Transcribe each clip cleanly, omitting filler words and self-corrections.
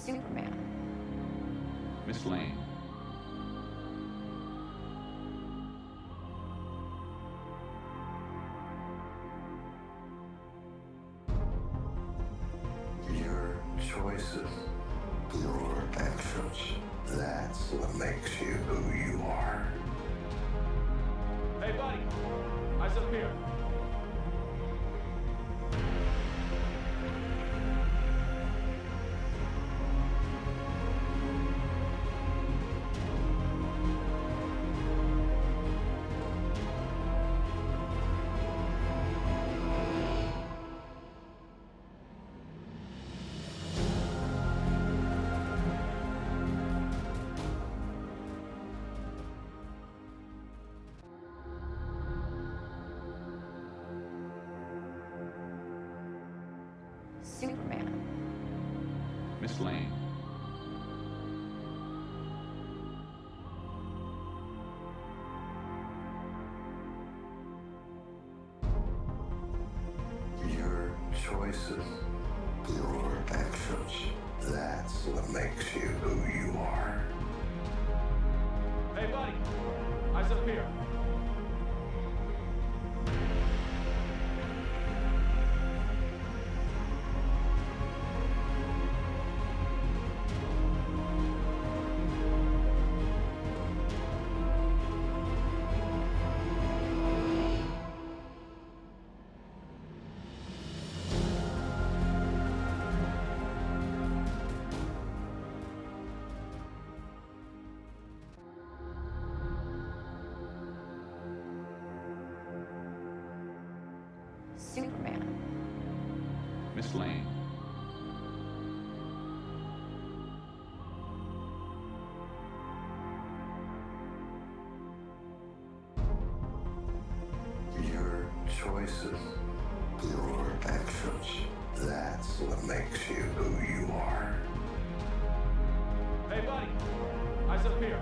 Superman. Miss Lane. Your choices, your actions, that's what makes you who you are. Hey, buddy! Eyes up here. Superman. Miss Lane. Your choices, your actions, that's what makes you who you are. Hey, buddy! Eyes up here. Superman. Miss Lane. Your choices, your actions, that's what makes you who you are. Hey, buddy! Eyes up here.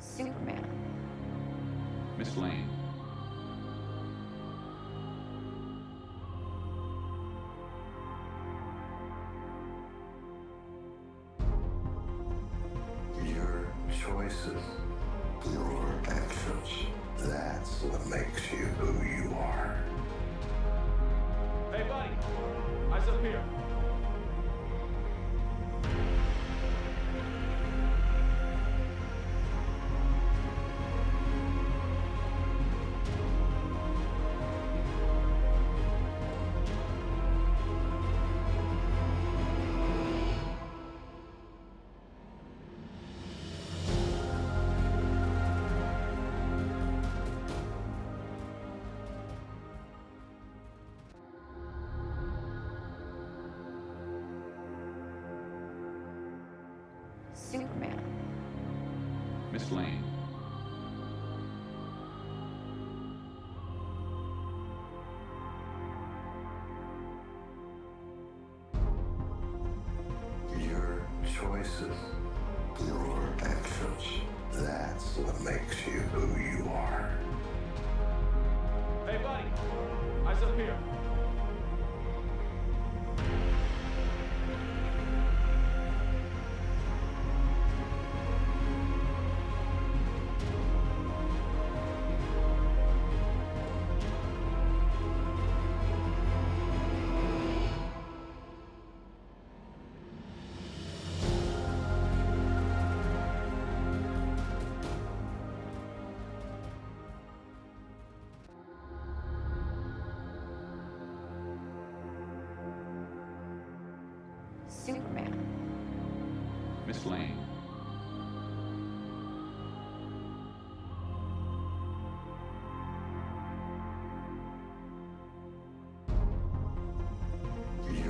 Superman. Miss Lane. Your choices, your actions, that's what makes you who you are. Hey, buddy! Eyes up here. Superman. Miss Lane. Your choices, your actions, that's what makes you who you are. Hey, buddy! Eyes up here. Superman. Miss Lane. Your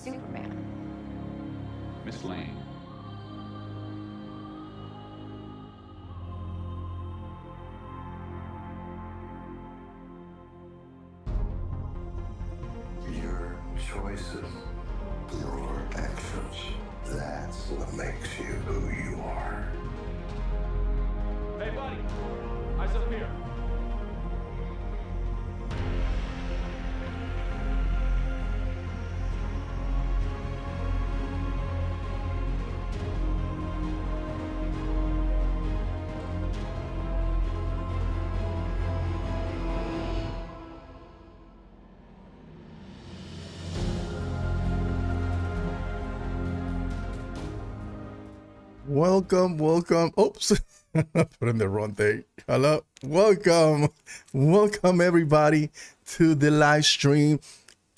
Superman. Miss Lane. Your choices, your actions, that's what makes you who you are. Hey, buddy. Eyes up here. Welcome. Oops, put in the wrong thing. Hello, welcome everybody to the live stream.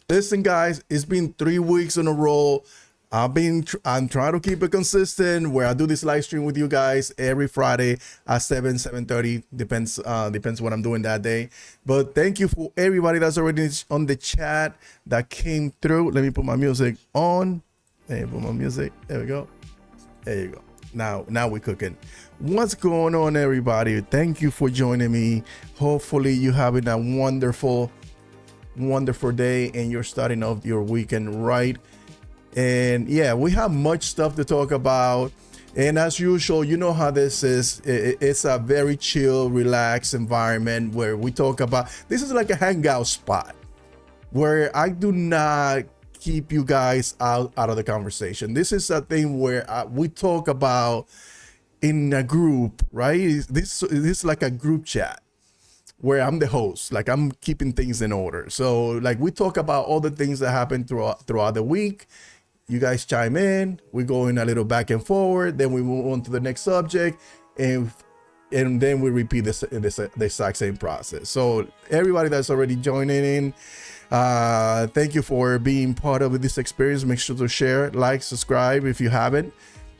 Listen, guys, it's been 3 weeks in a row. I'm trying to keep it consistent where I do this live stream with you guys every Friday at 7:30. Depends what I'm doing that day. But thank you for everybody that's already on the chat that came through. Let me put my music on. Hey, put my music. There we go. There you go. Now we're cooking. What's going on, everybody? Thank you for joining me. Hopefully you're having a wonderful day and you're starting off your weekend right. And yeah, we have much stuff to talk about. And as usual, you know how this is. It's a very chill, relaxed environment where we talk about, this is like a hangout spot where I do not keep you guys out of the conversation. This is a thing where we talk about in a group, right? This is like a group chat where I'm the host, like I'm keeping things in order. So like we talk about all the things that happen throughout the week. You guys chime in, we go in a little back and forward, then we move on to the next subject, and then we repeat the exact same process. So everybody that's already joining in, thank you for being part of this experience. Make sure to share, like, subscribe if you haven't.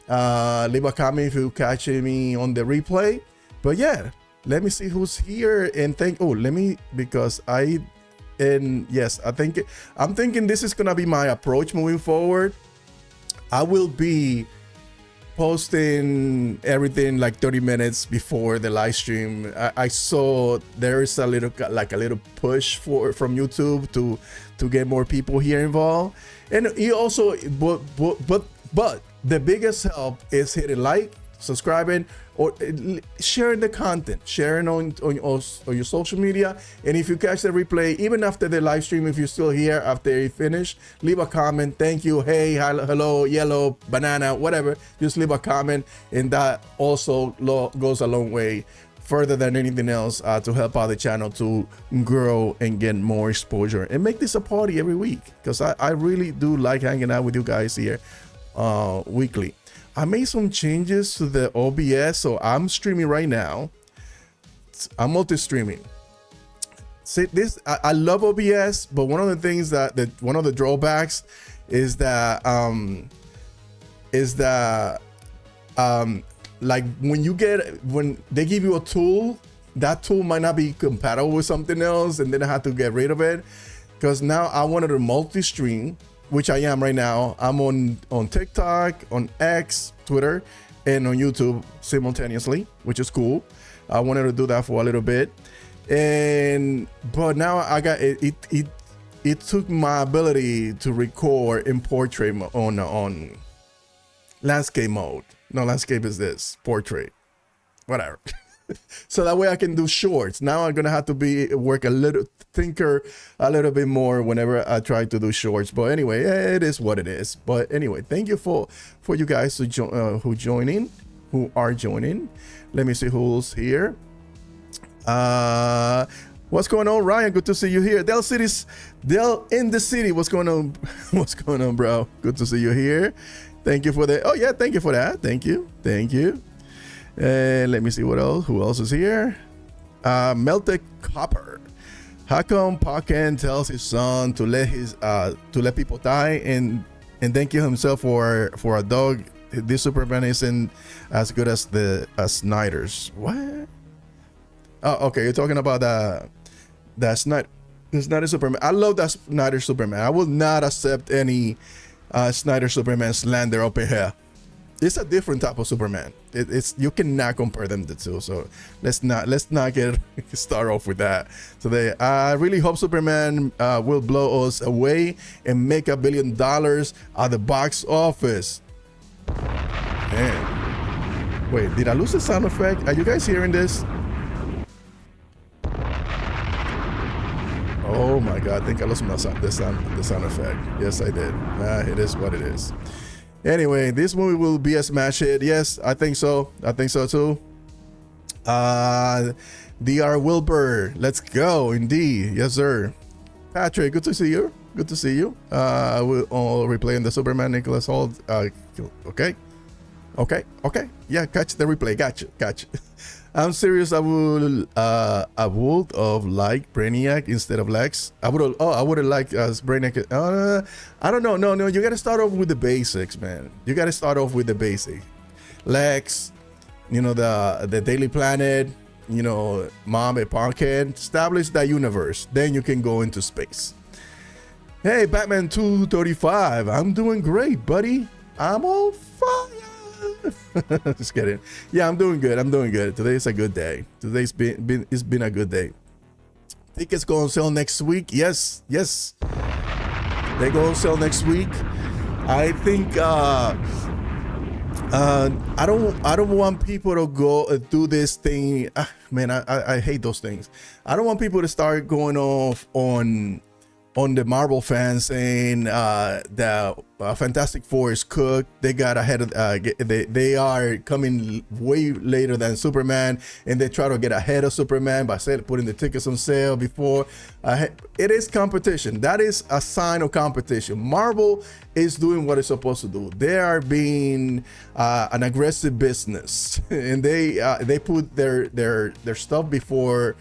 Leave a comment if you're catching me on the replay. But yeah, let me see who's here and I'm thinking this is gonna be my approach moving forward. I will be posting everything like 30 minutes before the live stream. I saw there is a little push from YouTube to get more people here involved, and you also but the biggest help is hitting like, subscribing, or sharing the content, sharing on your social media. And if you catch the replay, even after the live stream, if you're still here after you finish, leave a comment. Thank you, hey, hello, yellow, banana, whatever. Just leave a comment, and that also goes a long way, further than anything else, to help out the channel to grow and get more exposure and make this a party every week, because I really do like hanging out with you guys here weekly. I made some changes to the OBS, so I'm streaming right now. I'm multi-streaming. See this, I love OBS, but one of the things one of the drawbacks is that like when they give you a tool, that tool might not be compatible with something else, and then I have to get rid of it. Because now I wanted to multi-stream, which I am right now. I'm on TikTok, on X, Twitter, and on YouTube simultaneously, which is cool. I wanted to do that for a little bit, but now I got it. It took my ability to record in portrait on landscape mode. No, landscape is this, portrait, whatever. So that way I can do shorts. Now I'm gonna have to work a little bit more whenever I try to do shorts. But anyway, it is what it is. But anyway, thank you for you guys who are joining. Let me see who's here. What's going on, Ryan? Good to see you here. Dell in the city. What's going on? What's going on, bro? Good to see you here. Thank you for that. Oh yeah, thank you for that. Thank you. Let me see who else is here. Melted Copper. How come Pacan tells his son to let people die and thank you himself for a dog? This Superman isn't as good as Snyder's. What? Oh, okay. You're talking about the Snyder Superman. I love that Snyder Superman. I will not accept any Snyder Superman slander up in here. It's a different type of Superman. It's you cannot compare them the two. So let's not get start off with that today. I really hope Superman will blow us away and make $1 billion at the box office. Man, wait, did I lose the sound effect? Are you guys hearing this? Oh my God, I think I lost the sound effect. Yes, I did. It is what it is. Anyway, this movie will be a smash hit. Yes, I think so. I think so too. Dr. Wilbur, let's go. Indeed, yes sir. Patrick, good to see you. Good to see you. We're all replaying the Superman Nicholas Hoult. Okay. Yeah, catch the replay. Gotcha. I'm serious. I would have liked Brainiac instead of Lex. I would have liked Brainiac. I don't know. No. You got to start off with the basics, man. You got to start off with the basic. Lex, the Daily Planet, Mom and Parkhead. Establish that universe. Then you can go into space. Hey, Batman 235. I'm doing great, buddy. I'm on fire. Just kidding. Yeah, I'm doing good. Today's a good day. It's been a good day. Tickets go on sale next week. Yes. They go on sale next week. I think I don't want people to go do this thing. Man, I hate those things. I don't want people to start going off on the Marvel fans saying that Fantastic Four is cooked. They got ahead of they are coming way later than Superman, and they try to get ahead of Superman by putting the tickets on sale before. It is competition. That is a sign of competition. Marvel is doing what it's supposed to do. They are being an aggressive business, and they put their stuff before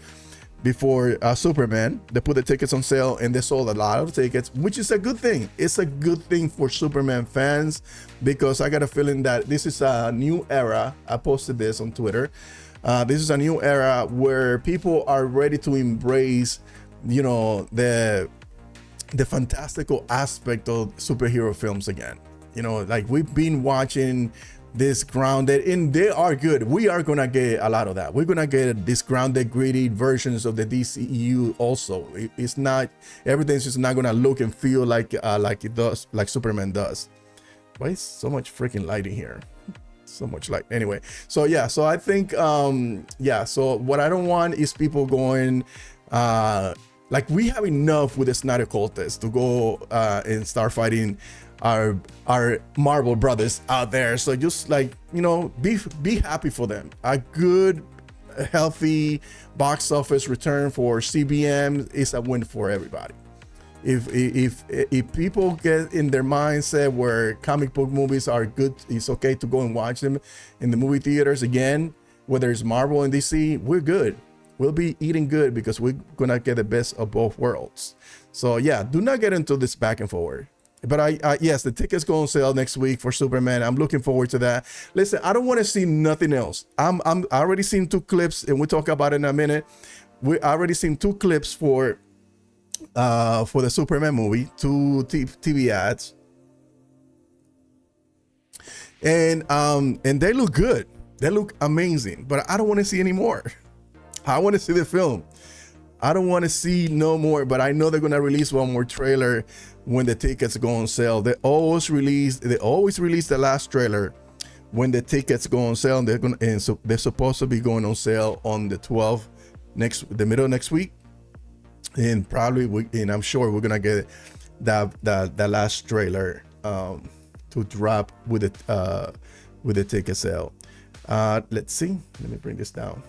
Superman. They put the tickets on sale and they sold a lot of tickets, which is a good thing. It's a good thing for Superman fans, because I got a feeling that this is a new era. I posted this on Twitter. This is a new era where people are ready to embrace, the fantastical aspect of superhero films again. Like we've been watching this grounded, and they are good. We are gonna get a lot of that. We're gonna get this grounded, gritty versions of the DCU also. It's not, everything's just not gonna look and feel like it does, like Superman does. Why is so much freaking light in here? So much light. Anyway, so yeah, so I think so what I don't want is people going like we have enough with the Snyder cultists to go and start fighting our Marvel brothers out there. So just be happy for them. A good, healthy box office return for CBM is a win for everybody. If people get in their mindset where comic book movies are good, it's okay to go and watch them in the movie theaters again, whether it's Marvel and DC, we're good. We'll be eating good because we're gonna get the best of both worlds. So yeah, do not get into this back and forward. But yes, the tickets go on sale next week for Superman. I'm looking forward to that. Listen, I don't want to see nothing else. I already seen 2 clips, and we'll talk about it in a minute. We already seen 2 clips for the Superman movie, 2 TV ads, and they look good. They look amazing. But I don't want to see any more. I want to see the film. I don't want to see no more. But I know they're gonna release one more trailer when the tickets go on sale. They always release the last trailer when the tickets go on sale, and so they're supposed to be going on sale on the 12th, the middle of next week, and I'm sure we're gonna get that last trailer to drop with the ticket sale. Let's see. Let me bring this down.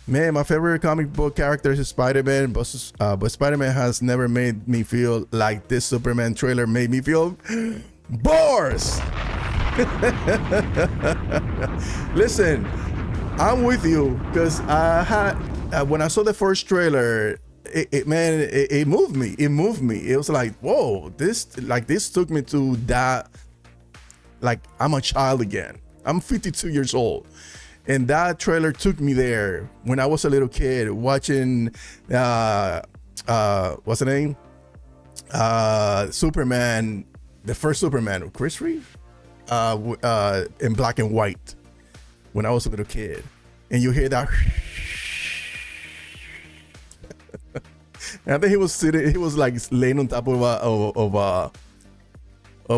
Man, my favorite comic book character is Spider-Man, but Spider-Man has never made me feel like this Superman trailer made me feel. Bars! Listen, I'm with you, because I had when I saw the first trailer, it moved me. It was like, whoa, this took me to that, like I'm a child again. I'm 52 years old. And that trailer took me there when I was a little kid watching, what's the name? Superman, the first Superman, Chris Reeve, in black and white when I was a little kid, and you hear that. And I think he was sitting, he was like laying on top of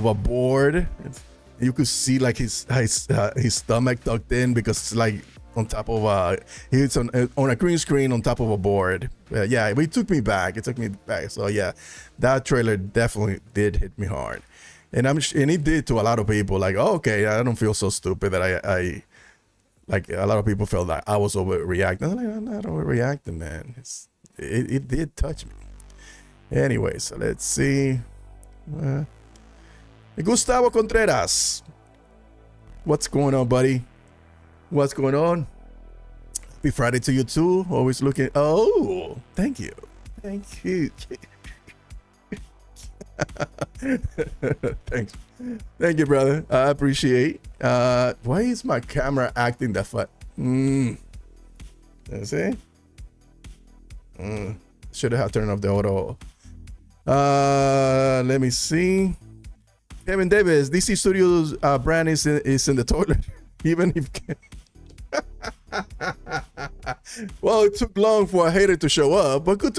a board. You could see like his stomach tucked in because it's like on top of he's on a green screen on top of a board. Yeah, it took me back. So yeah, that trailer definitely did hit me hard, and it did to a lot of people. Like, oh, okay, I don't feel so stupid that I like a lot of people felt like I was overreacting. I'm like, I'm not overreacting, man. It did touch me. Anyway, so let's see. Gustavo Contreras, what's going on, buddy? What's going on? Happy Friday to you too. Always looking. Oh, thank you. Thank you. Thanks. Thank you, brother. I appreciate. Why is my camera acting that fun? Let's see. Should have turned off the auto. Let me see. Kevin Davis, DC Studios brand is in the toilet. Even if well, it took long for a hater to show up, but good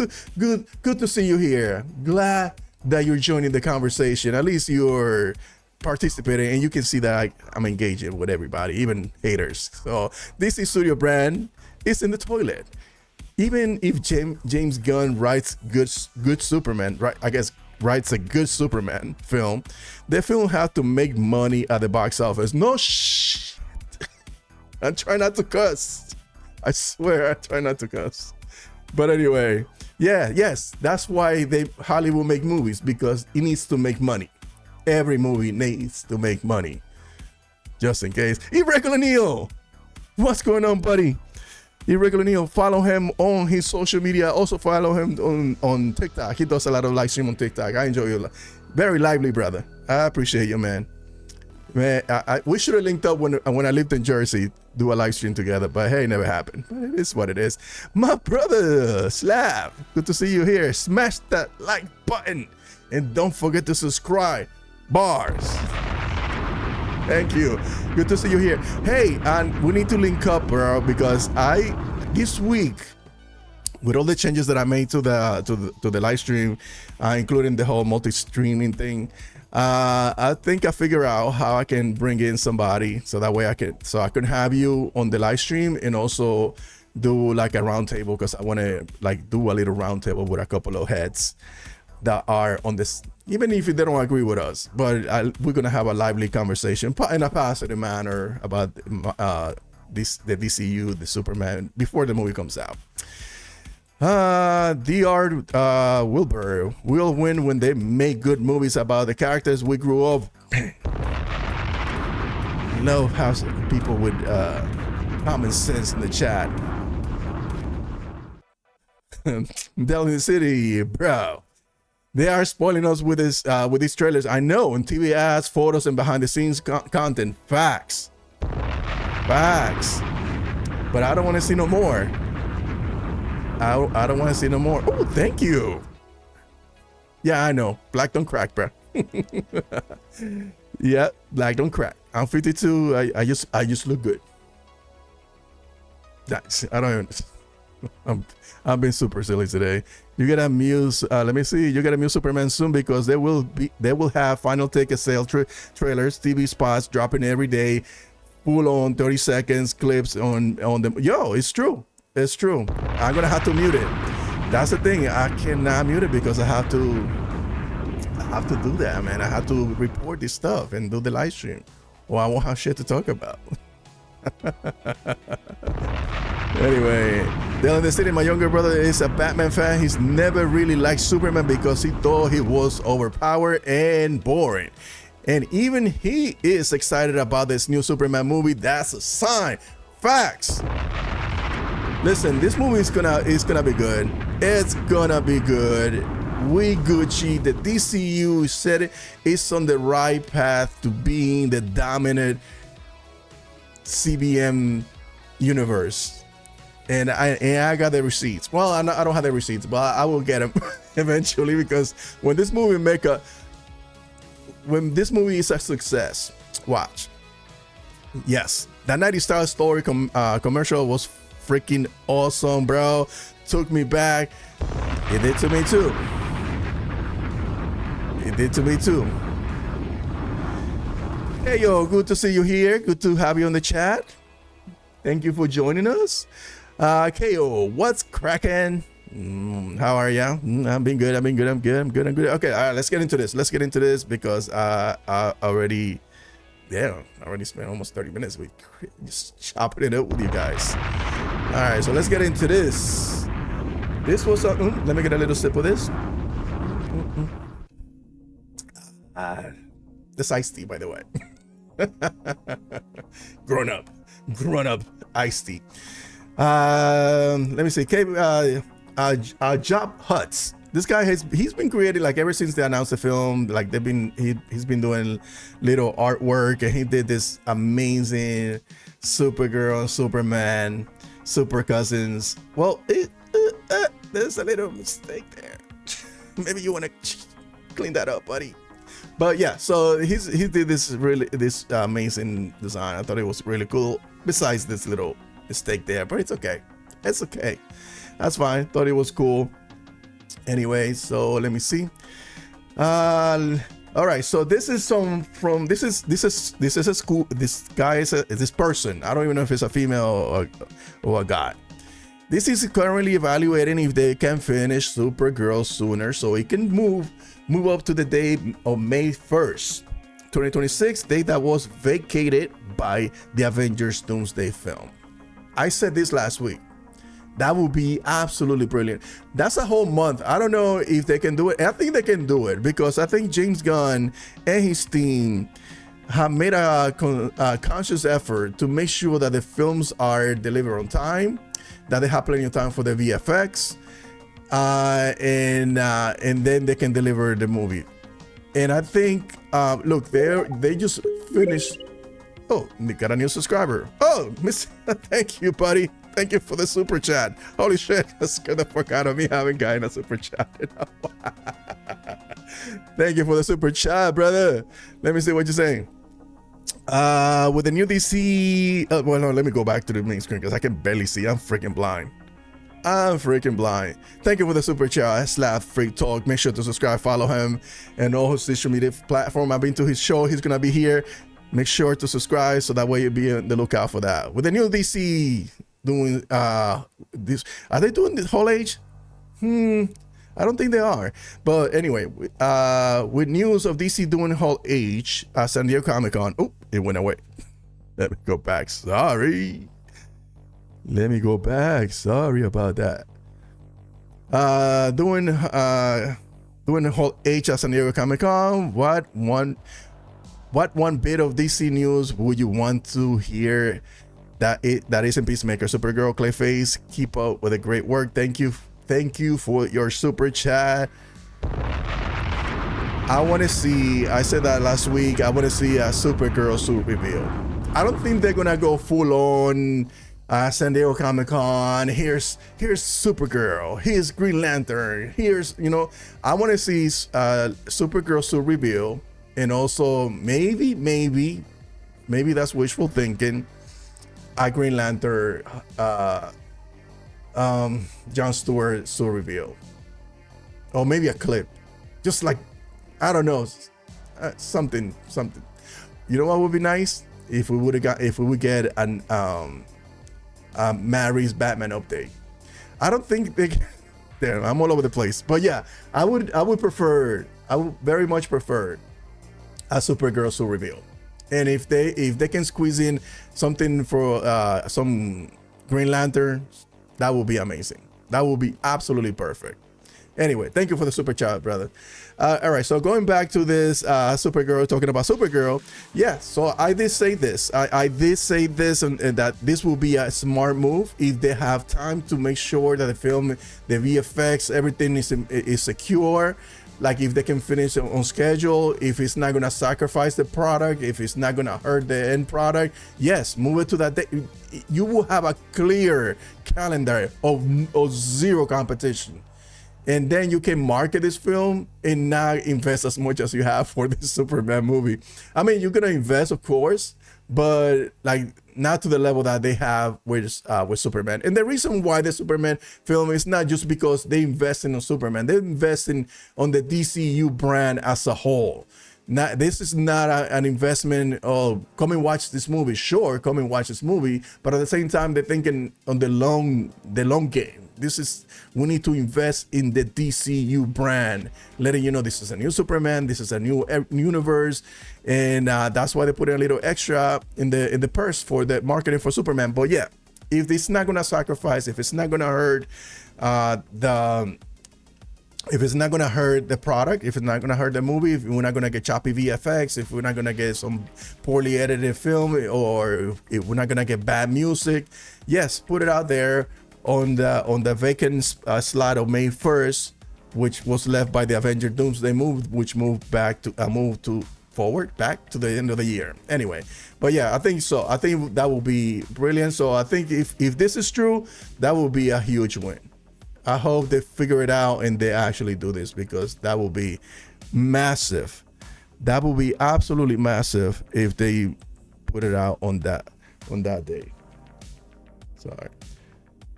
to see you here. Glad that you're joining the conversation. At least you're participating, and you can see that I'm engaging with everybody, even haters. So DC Studio brand is in the toilet. Even if James Gunn writes good Superman, right? I guess writes a good Superman film, the film have to make money at the box office. No shit. I try not to cuss. I swear I try not to cuss. But anyway, yes, that's why Hollywood make movies, because it needs to make money. Every movie needs to make money. Just in case. Irregular Neil, what's going on, buddy? Irregular Neil, follow him on his social media. Also follow him on TikTok. He does a lot of live stream on TikTok. I enjoy you. Very lively, brother. I appreciate you, man. Man, we should have linked up when I lived in Jersey, do a live stream together, but hey, never happened. But it is what it is. My brother, Slav, good to see you here. Smash that like button and don't forget to subscribe. Bars. Thank you. Good to see you here. Hey, and we need to link up, bro, because this week, with all the changes that I made to the live stream, including the whole multi-streaming thing, I think I figure out how I can bring in somebody so that way I can have you on the live stream and also do like a round table, because I want to like do a little round table with a couple of heads that are on this, even if they don't agree with us, but we're gonna have a lively conversation in a positive manner about the DCU, the Superman, before the movie comes out. Dr. Wilbur will win when they make good movies about the characters we grew up. Love how people with common sense in the chat. Delhi City, bro. They are spoiling us with these trailers. I know, and TV ads, photos, and behind the scenes content. Facts. But I don't want to see no more. I don't want to see no more. Oh, thank you. Yeah, I know. Black don't crack, bro. Yeah, black don't crack. I'm 52. I just look good. That's, I don't even. I've been super silly today. You get a Muse. Let me see. You get a Muse Superman soon, because they will have final ticket sale trailers, TV spots dropping every day, full on 30 seconds clips on the. Yo, it's true. It's true. I'm gonna have to mute it. That's the thing. I cannot mute it because I have to do that, man. I have to report this stuff and do the live stream, or I won't have shit to talk about. Anyway, Dale in the City, my younger brother is a Batman fan. He's never really liked Superman because he thought he was overpowered and boring. And even he is excited about this new Superman movie. That's a sign. Facts. Listen, this movie is gonna be good. It's gonna be good. We Gucci, the DCU said it, is on the right path to being the dominant CBM universe. And I got the receipts. Well, I don't have the receipts, but I will get them. eventually, because when this movie is a success, watch. Yes, that 90 Star Story commercial was freaking awesome, bro. Took me back. It did to me too. It did to me too. Hey, yo, good to see you here. Good to have you on the chat. Thank you for joining us. KO, what's cracking? How are ya? I've been good. I'm good. Okay, all right, let's get into this because I already spent almost 30 minutes with just chopping it up with you guys. All right, so let's get into this. This was let me get a little sip of this. This iced tea, by the way. grown up iced tea. Let me see. Job Huts. This guy he's been creating, like, ever since they announced the film. Like, he's been doing little artwork, and he did this amazing Supergirl, Superman, Super Cousins. Well, there's a little mistake there. Maybe you want to clean that up, buddy. But yeah, so he did this amazing design. I thought it was really cool. Besides this little mistake there, but it's okay. It's okay. That's fine. Thought it was cool. Anyway, so let me see. All right. So this is a school. This guy is this person. I don't even know if it's a female or a guy. This is currently evaluating if they can finish Supergirl sooner, so it can move up to the date of May 1st, 2026, date that was vacated by the Avengers Doomsday film. I said this last week. That would be absolutely brilliant. That's a whole month. I don't know if they can do it. I think they can do it, because I think James Gunn and his team have made a conscious effort to make sure that the films are delivered on time, that they have plenty of time for the VFX, and then they can deliver the movie. And I think, look, they just finished. Oh, they got a new subscriber. Oh, thank you, buddy. Thank you for the super chat. Holy shit, that scared the fuck out of me. I haven't gotten a super chat. Thank you for the super chat, brother. Let me see what you're saying. With the new DC, well, no, let me go back to the main screen because I can barely see. I'm freaking blind. Thank you for the super chat. Slap Freak Talk. Make sure to subscribe, follow him, and all his social media platform. I've been to his show. He's gonna be here. Make sure to subscribe so that way you'll be on the lookout for that. With the new DC doing this, are they doing this whole age? I don't think they are. But anyway, with news of DC doing whole age at San Diego Comic-Con. Oh, it went away. Let me go back. Sorry. Let me go back. Sorry about that. Doing the whole age at San Diego Comic-Con. What one bit of DC news would you want to hear that isn't Peacemaker? Supergirl, Clayface, keep up with the great work. Thank you for your super chat. I want to see, I said that last week, I want to see a Supergirl suit reveal. I don't think they're gonna go full on San Diego Comic-Con. Here's Supergirl, here's Green Lantern, here's, I want to see Supergirl suit reveal. And also maybe that's wishful thinking, a Green Lantern John Stewart suit reveal, or maybe a clip, just like, I don't know, something. You know what would be nice? If we would get an Matt Reeves Batman update. I don't think they damn, I'm all over the place, but yeah, I would very much prefer a Supergirl suit reveal. And if they can squeeze in something for some Green Lantern, that would be amazing. That would be absolutely perfect. Anyway, thank you for the super chat, brother. All right, so going back to this Supergirl, talking about Supergirl. Yeah, so I did say this. I did say this, and that this will be a smart move if they have time to make sure that the film, the VFX, everything is secure. Like, if they can finish it on schedule, if it's not gonna sacrifice the product, if it's not gonna hurt the end product, yes, move it to that day. You will have a clear calendar of zero competition. and then you can market this film and not invest as much as you have for this Superman movie. I mean, you're gonna invest, of course, but like not to the level that they have with Superman. And the reason why the Superman film is not just because they invest in Superman, they're investing on the DCU brand as a whole. This is not an investment. Oh, come and watch this movie. Sure, come and watch this movie, but at the same time, they're thinking on the long game. We need to invest in the DCU brand, letting you know this is a new Superman, this is a new universe, and that's why they put in a little extra in the purse for the marketing for Superman. But yeah, if it's not gonna sacrifice, if it's not gonna hurt if it's not gonna hurt the product, if it's not gonna hurt the movie, if we're not gonna get choppy VFX, if we're not gonna get some poorly edited film, or if we're not gonna get bad music, yes, put it out there on the vacant slot of May 1st, which was left by the Avenger Doomsday move, which moved back to forward back to the end of the year. Anyway, but yeah, I think so. I think that will be brilliant. So I think if this is true, that will be a huge win. I hope they figure it out and they actually do this, because that will be massive. That will be absolutely massive if they put it out on that day. Sorry.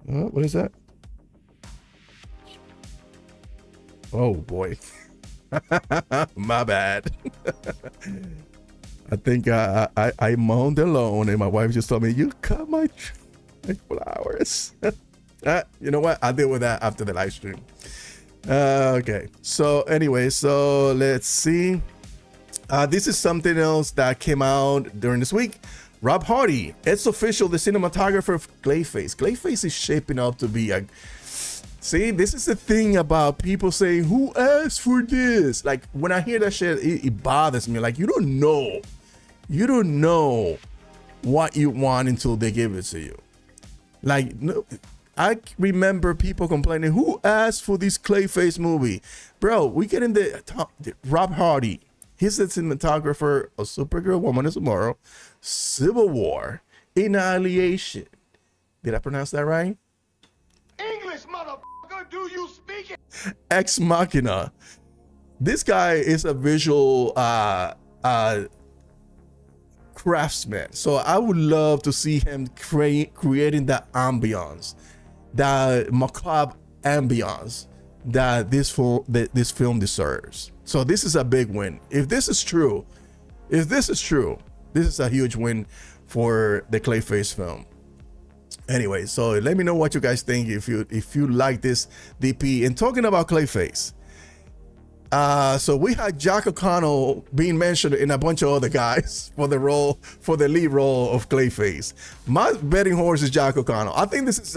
What is that? Oh boy. My bad. I think I moaned alone and my wife just told me, you cut my flowers. You know what? I'll deal with that after the live stream. Okay. So anyway, so let's see. This is something else that came out during this week. Rob Hardy, it's official, the cinematographer of Clayface. Clayface is shaping up to be a... See, this is the thing about people saying, who asked for this? Like, when I hear that shit, it bothers me. Like, you don't know what you want until they give it to you. Like, no, I remember people complaining, who asked for this Clayface movie? Bro, we get in the Rob Hardy. He's the cinematographer of Supergirl, Woman of Tomorrow, Civil War, Annihilation. Did I pronounce that right? English, motherfucker, do you speak it? Ex Machina. This guy is a visual craftsman. So I would love to see him creating that ambiance, that macabre ambiance that this film deserves. So this is a big win. If this is true, this is a huge win for the Clayface film. Anyway, so let me know what you guys think, if you like this DP. And talking about Clayface, so we had Jack O'Connell being mentioned in a bunch of other guys for the lead role of Clayface. My betting horse is Jack O'Connell. I think this is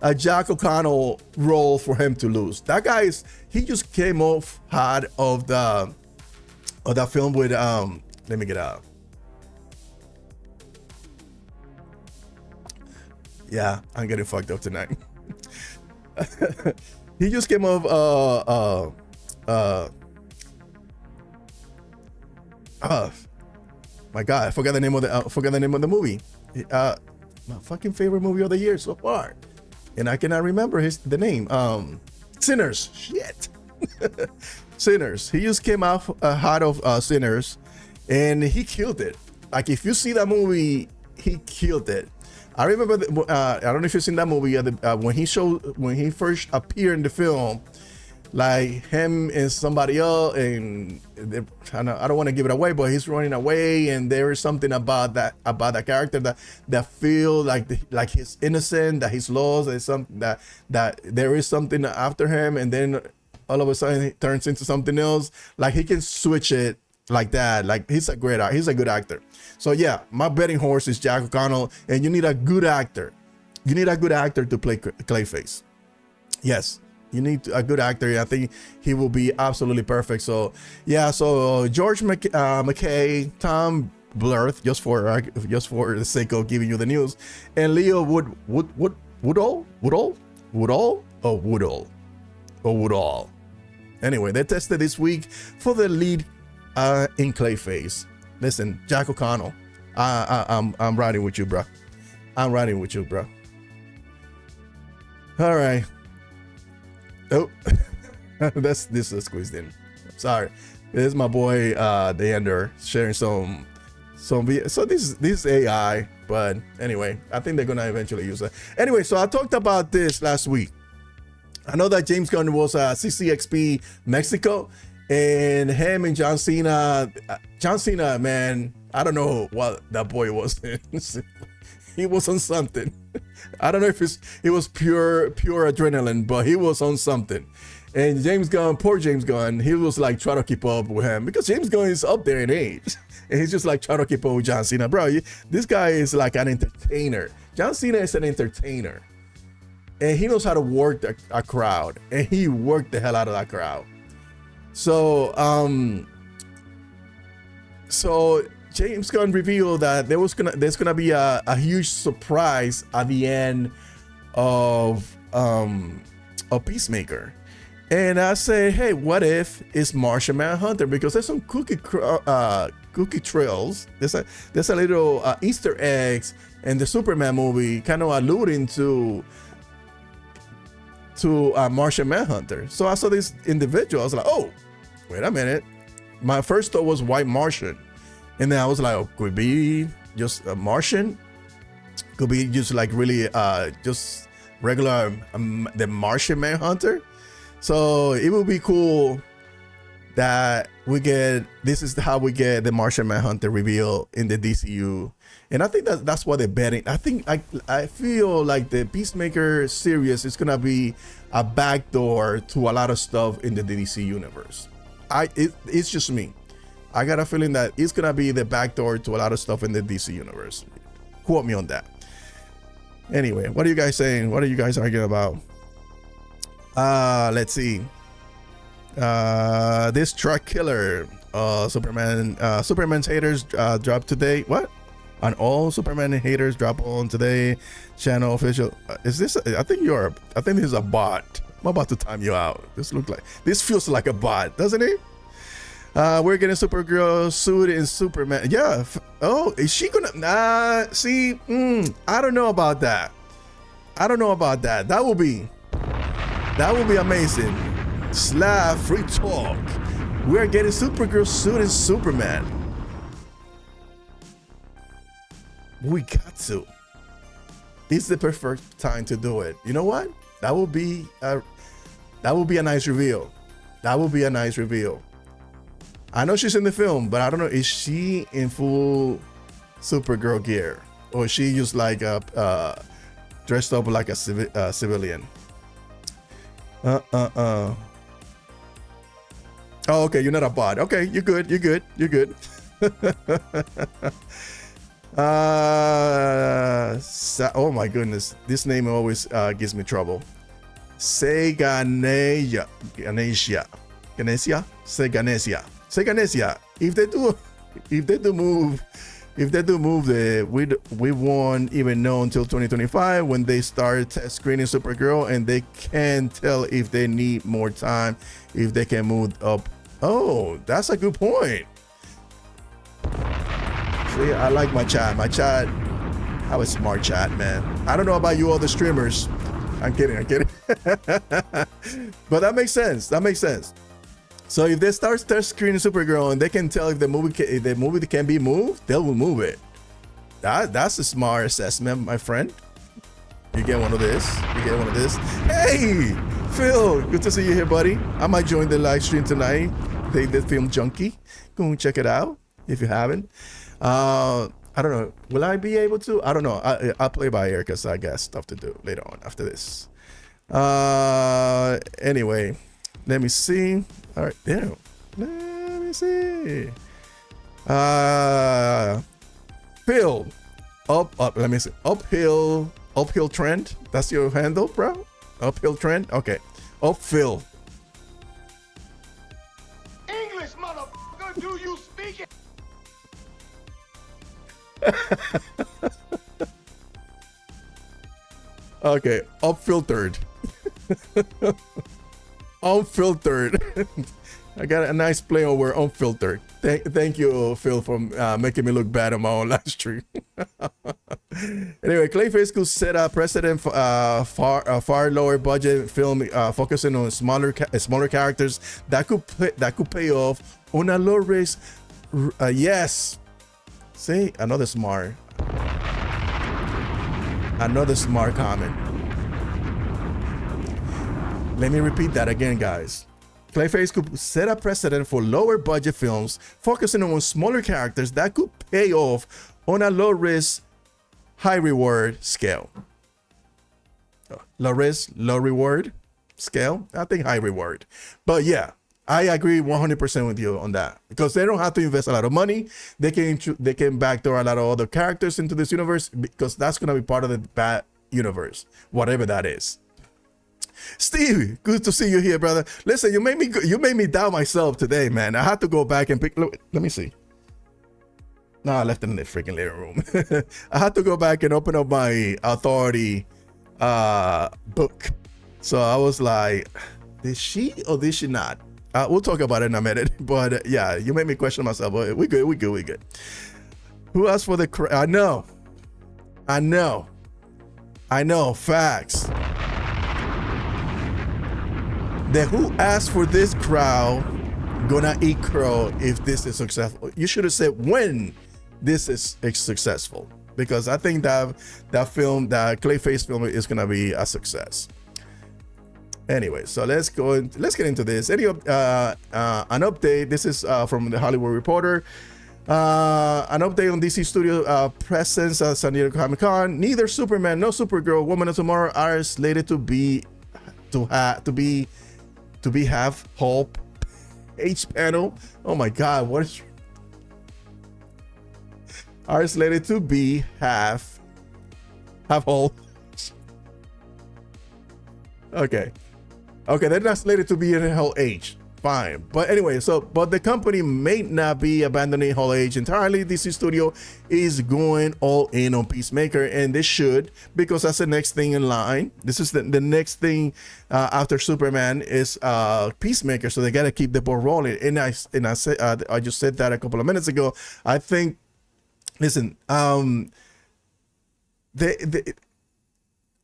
a Jack O'Connell role for him to lose. That guy he just came off hard of that film with let me get out. Yeah, I'm getting fucked up tonight. He just came off my God, I forgot the name of the movie. My fucking favorite movie of the year so far, and I cannot remember the name. Sinners. Shit. Sinners. He just came out hot of Sinners, and he killed it. Like, if you see that movie, he killed it. I remember I don't know if you've seen that movie when he first appeared in the film, like him and somebody else, and I don't want to give it away, but he's running away, and there is something about that character that feel like he's innocent, that he's lost, and something that there is something after him, and then all of a sudden he turns into something else. Like, he can switch it like that. Like, he's a good actor. So yeah, my betting horse is Jack O'Connell, and you need a good actor. You need a good actor to play Clayface. Yes, you need a good actor. I think he will be absolutely perfect. So yeah, so George McKay, Tom Blyth, just for the sake of giving you the news, and Leo Woodall. Anyway, they tested this week for the lead in Clayface. Listen, Jack O'Connell, I'm riding with you, bro. I'm riding with you, bro. All right. Oh, This is squeezed in. Sorry, this is my boy the Ender sharing some. So this AI, but anyway, I think they're gonna eventually use it. Anyway, so I talked about this last week. I know that James Gunn was CCXP Mexico, and him and John Cena. John Cena, man, I don't know what that boy was. He was on something. I don't know if it was pure adrenaline, but he was on something. And James Gunn, poor James Gunn, he was like trying to keep up with him because James Gunn is up there in age. And he's just like trying to keep up with John Cena. Bro, this guy is like an entertainer. John Cena is an entertainer. And he knows how to work a crowd. And he worked the hell out of that crowd. So James Gunn revealed that there's gonna be a huge surprise at the end of Peacemaker. And I say, hey, what if it's Martian Manhunter? Because there's some cookie trails. There's a little Easter eggs in the Superman movie, kind of alluding to Martian Manhunter. So I saw this individual. I was like, oh, wait a minute. My first thought was White Martian, and then I was like, oh, could it be just a Martian? Could be just like really just regular the Martian Manhunter. So it would be cool that this is how we get the Martian Manhunter reveal in the DCU. And I think that's what they're betting. I feel like the Peacemaker series is gonna be a backdoor to a lot of stuff in the DC universe. It's just me. I got a feeling that it's gonna be the backdoor to a lot of stuff in the DC universe. Quote me on that. Anyway, what are you guys saying? What are you guys arguing about? Let's see. This truck killer, Superman's haters dropped today. What? On all Superman haters drop on today. Channel official. Is this? I think this is a bot. I'm about to time you out. This feels like a bot, doesn't it? We're getting Supergirl suit in Superman. Yeah. Oh, is she gonna? See. I don't know about that. That will be amazing. Slav free talk. We're getting Supergirl suit in Superman. We got to. It's the perfect time to do it. You know what? That would be a nice reveal. I know she's in the film, but I don't know, is she in full Supergirl gear, or is she just like dressed up like a civilian? Oh, okay, you're not a bot. Okay, you're good. Oh my goodness, this name always gives me trouble. Seganesia. If they do move, we won't even know until 2025 when they start test screening Supergirl, and they can't tell if they need more time, if they can move up. Oh, that's a good point. See, I like my chat. I have a smart chat, man. I don't know about you other streamers. I'm kidding. But that makes sense. So if they start screening Supergirl and they can tell if the movie can be moved, they will move it. That's a smart assessment, my friend. You get one of this. Hey, Phil, good to see you here, buddy. I might join the live stream tonight. The Film Junkie. Go and check it out if you haven't. I don't know. Will I be able to? I don't know. I'll play by ear because I got stuff to do later on after this. Anyway, let me see. All right, there. Let me see. Phil, let me see. Uphill trend. That's your handle, bro? Uphill trend. Okay. Phil. English, motherfucker, do you speak it? Okay, unfiltered. Unfiltered. I got a nice play on word, unfiltered. Thank you, Phil, for making me look bad on my own live stream. Anyway, Clayface could set a precedent for far lower budget film focusing on smaller characters that could pay off on a low risk. Yes. See, another smart comment. Let me repeat that again, guys. Clayface could set a precedent for lower budget films focusing on smaller characters that could pay off on a low risk, high reward scale. Low risk, low reward scale. I think high reward. But yeah, I agree 100% with you on that, because they don't have to invest a lot of money. They can backdoor a lot of other characters into this universe, because that's going to be part of the Bat universe, whatever that is. Steve, good to see you here, brother. Listen, you made me doubt myself today, man. I had to go back and pick. Look, let me see. No, I left it in the freaking living room. I had to go back and open up my Authority book. So I was like, did she or did she not? We'll talk about it in a minute. But yeah, you made me question myself. But we good. Who asked for the crowd? I know. Facts. The who asked for this crowd gonna eat crow if this is successful. You should have said when this is successful, because I think that film, that Clayface film, is gonna be a success. Anyway, so let's get into this. An update. This is from the Hollywood Reporter. An update on DC Studio presence at San Diego Comic-Con. Neither Superman nor Supergirl, Woman of Tomorrow are slated to have whole page panel. Oh my God, what is are slated to be have whole. Okay, they're not slated to be in Hall H. Fine, but anyway, but the company may not be abandoning Hall H entirely. DC Studio is going all in on Peacemaker, and they should, because that's the next thing in line. This is the next thing after Superman is Peacemaker, so they gotta keep the ball rolling. And I said, I just said that a couple of minutes ago. I think, listen,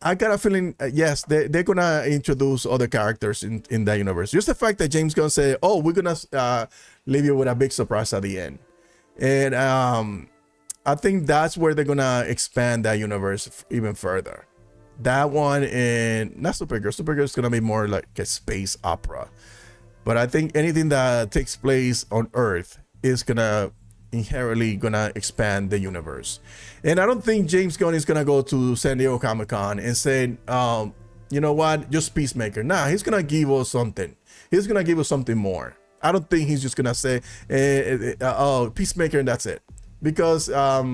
I got a feeling, yes, they're gonna introduce other characters in that universe. Just the fact that James Gunn said, "Oh, we're gonna leave you with a big surprise at the end," and I think that's where they're gonna expand that universe even further. That one, and not Supergirl. Supergirl is gonna be more like a space opera, but I think anything that takes place on Earth is inherently gonna expand the universe. And I don't think James Gunn is gonna go to San Diego Comic-Con and say, you know what, just Peacemaker. Nah, he's gonna give us something. He's gonna give us something more. I don't think he's just gonna say, oh, Peacemaker, and that's it. Because well,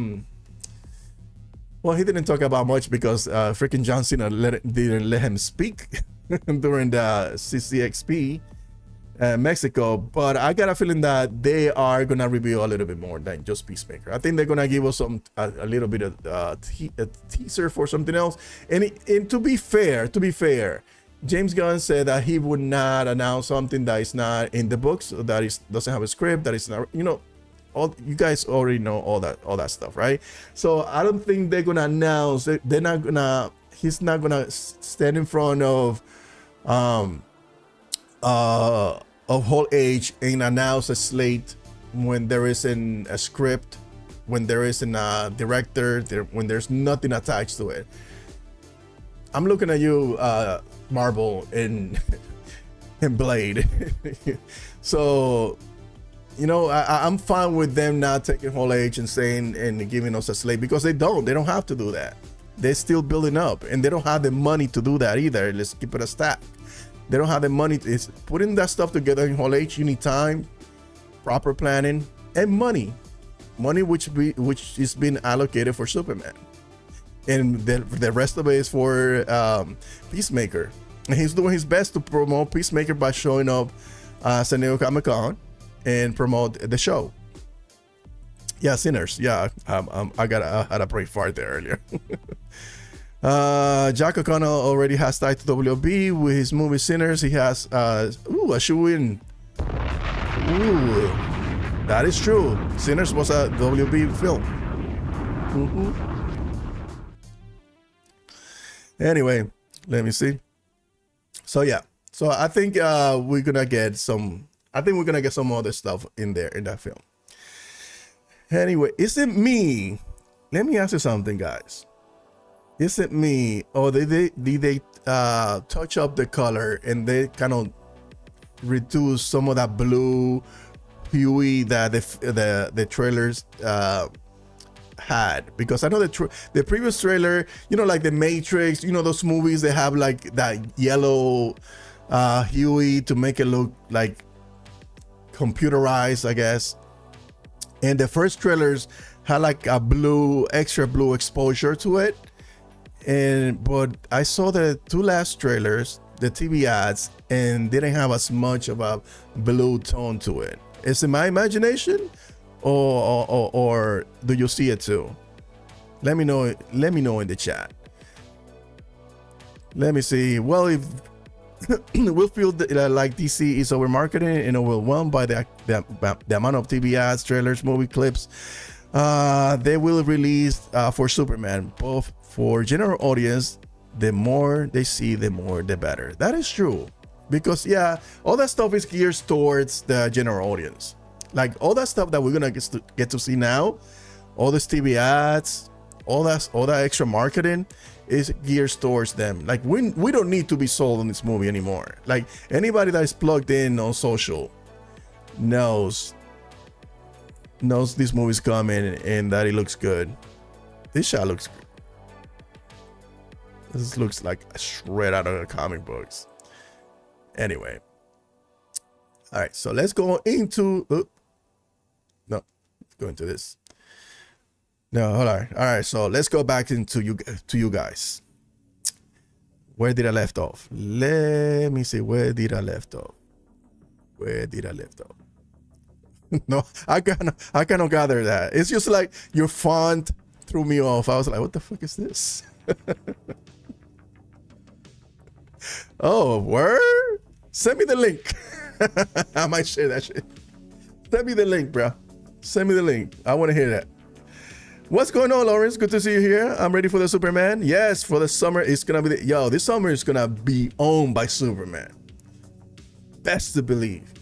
he didn't talk about much, because freaking John Cena didn't let him speak during the CCXP Mexico. But I got a feeling that they are gonna reveal a little bit more than just Peacemaker. I think they're gonna give us a little bit of a teaser for something else. And to be fair, James Gunn said that he would not announce something that is not in the books, that doesn't have a script, that is not, all you guys already know all that stuff, right? So I don't think they're gonna announce. He's not gonna stand in front of Hall H and announce a slate when there isn't a script, when there isn't a director, when there's nothing attached to it. I'm looking at you, Marvel and Blade. So, I'm fine with them not taking Hall H and saying and giving us a slate, because they don't have to do that. They're still building up, and they don't have the money to do that either. Let's keep it a stack. They don't have the money. It's putting that stuff together in Hall H. You need time, proper planning, and money which is being allocated for Superman, and the rest of it is for Peacemaker. And he's doing his best to promote Peacemaker by showing up San Diego Comic-Con and promote the show. Yeah, Sinners. Yeah, I had a break fart there earlier. Jack O'Connell already has tied to WB with his movie Sinners. He has a shoe-in. Ooh, that is true. Sinners was a WB film. Anyway, let me see. So yeah, so I think we're gonna get some. I think we're gonna get some other stuff in there in that film. Anyway, is it me? Let me ask you something, guys. Is it me, or did they touch up the color and they kind of reduce some of that blue hue that the trailers had? Because I know the previous trailer, you know, like the Matrix, you know, those movies, they have like that yellow hue to make it look like computerized, I guess. And the first trailers had like a extra blue exposure to it. But I saw the two last trailers, the TV ads, and didn't have as much of a blue tone to it. Is it my imagination, or do you see it too? Let me know. Let me know in the chat. Let me see. Well, if we'll feel like DC is over marketing and overwhelmed by the amount of TV ads, trailers, movie clips they will release for Superman, both for general audience. The more they see, the more the better. That is true, because yeah, all that stuff is geared towards the general audience. Like all that stuff that we're gonna get to see now, all this TV ads, all that extra marketing is geared towards them. Like we don't need to be sold on this movie anymore. Like anybody that is plugged in on social knows this movie's coming and that it looks good. This shot looks good. This looks like a shred out of the comic books. Anyway, all right, so let's go into let's go into this. No, hold on. All right, so let's go back into you guys. Where did I left off? Let me see. Where did I left off? No, I cannot gather that. It's just like your font threw me off. I was like, what the fuck is this? Oh, word? Send me the link. I might share that shit. Send me the link, bro. Send me the link. I want to hear that. What's going on, Lawrence? Good to see you here. I'm ready for the Superman. Yes, for the summer, it's gonna be this summer is gonna be owned by Superman. Best to believe.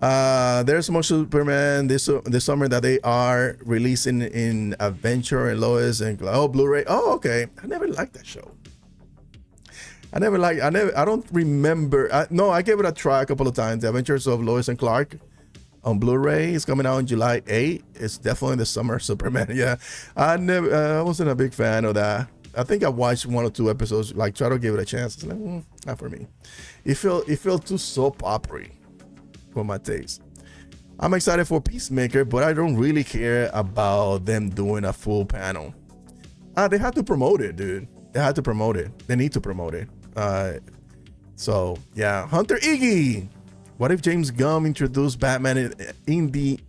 There's more Superman this summer that they are releasing in Adventure and Lois and Blu-ray. Oh, okay. I never liked that show. I don't remember. No, I gave it a try a couple of times. The Adventures of Lois and Clark on Blu-ray is coming out on July 8th. It's definitely the summer Superman. Yeah, I wasn't a big fan of that. I think I watched 1 or 2 episodes, like try to give it a chance. It's like, not for me. It felt too soap opera for my taste. I'm excited for Peacemaker, but I don't really care about them doing a full panel. They have to promote it, dude. They have to promote it. They need to promote it. So yeah, Hunter Iggy. What if James Gunn introduced Batman in the?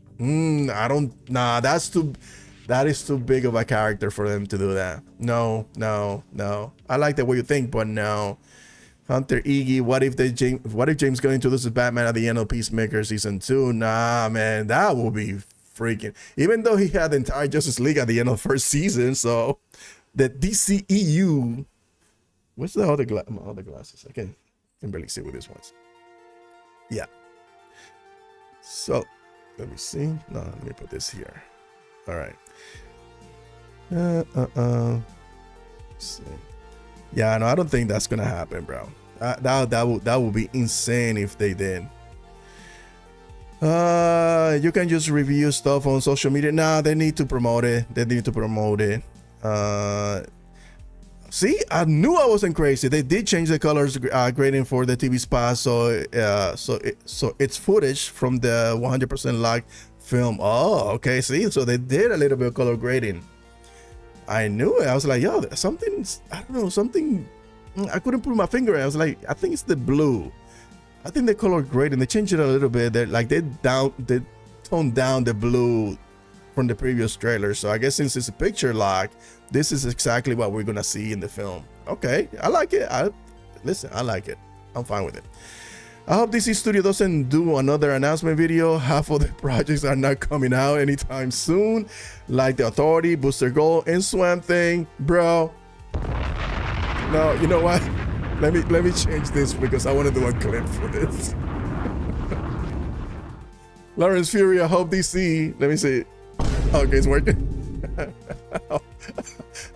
That is too big of a character for them to do that. No. I like the way you think, but no. Hunter Iggy. What if James Gunn introduces Batman at the end of Peacemaker season 2? Nah, man, that will be freaking. Even though he had the entire Justice League at the end of the first season, so the DCEU. What's the other my other glasses? I can barely see with these ones. Yeah. So let me see. No, let me put this here. All right. See. Yeah, no, I don't think that's gonna happen, bro. That would be insane if they did. You can just review stuff on social media. Nah, they need to promote it. See, I knew I wasn't crazy. They did change the colors grading for the TV spot, so it's footage from the 100% locked film. Oh, okay. See, so they did a little bit of color grading. I knew it. I was like, yo, something. I don't know, something. I couldn't put my finger. I was like, I think it's the blue. I think the color grading. They changed it a little bit. They toned down the blue from the previous trailer. So I guess since it's a picture lock, this is exactly what we're gonna see in the film. Okay, I like it. I like it. I'm fine with it. I hope DC Studio doesn't do another announcement video. Half of the projects are not coming out anytime soon, like The Authority, Booster Gold, and Swamp Thing. Bro, No, you know what? Let me change this because I want to do a clip for this. Lawrence Fury, I hope DC. Let me see. Okay, it's working.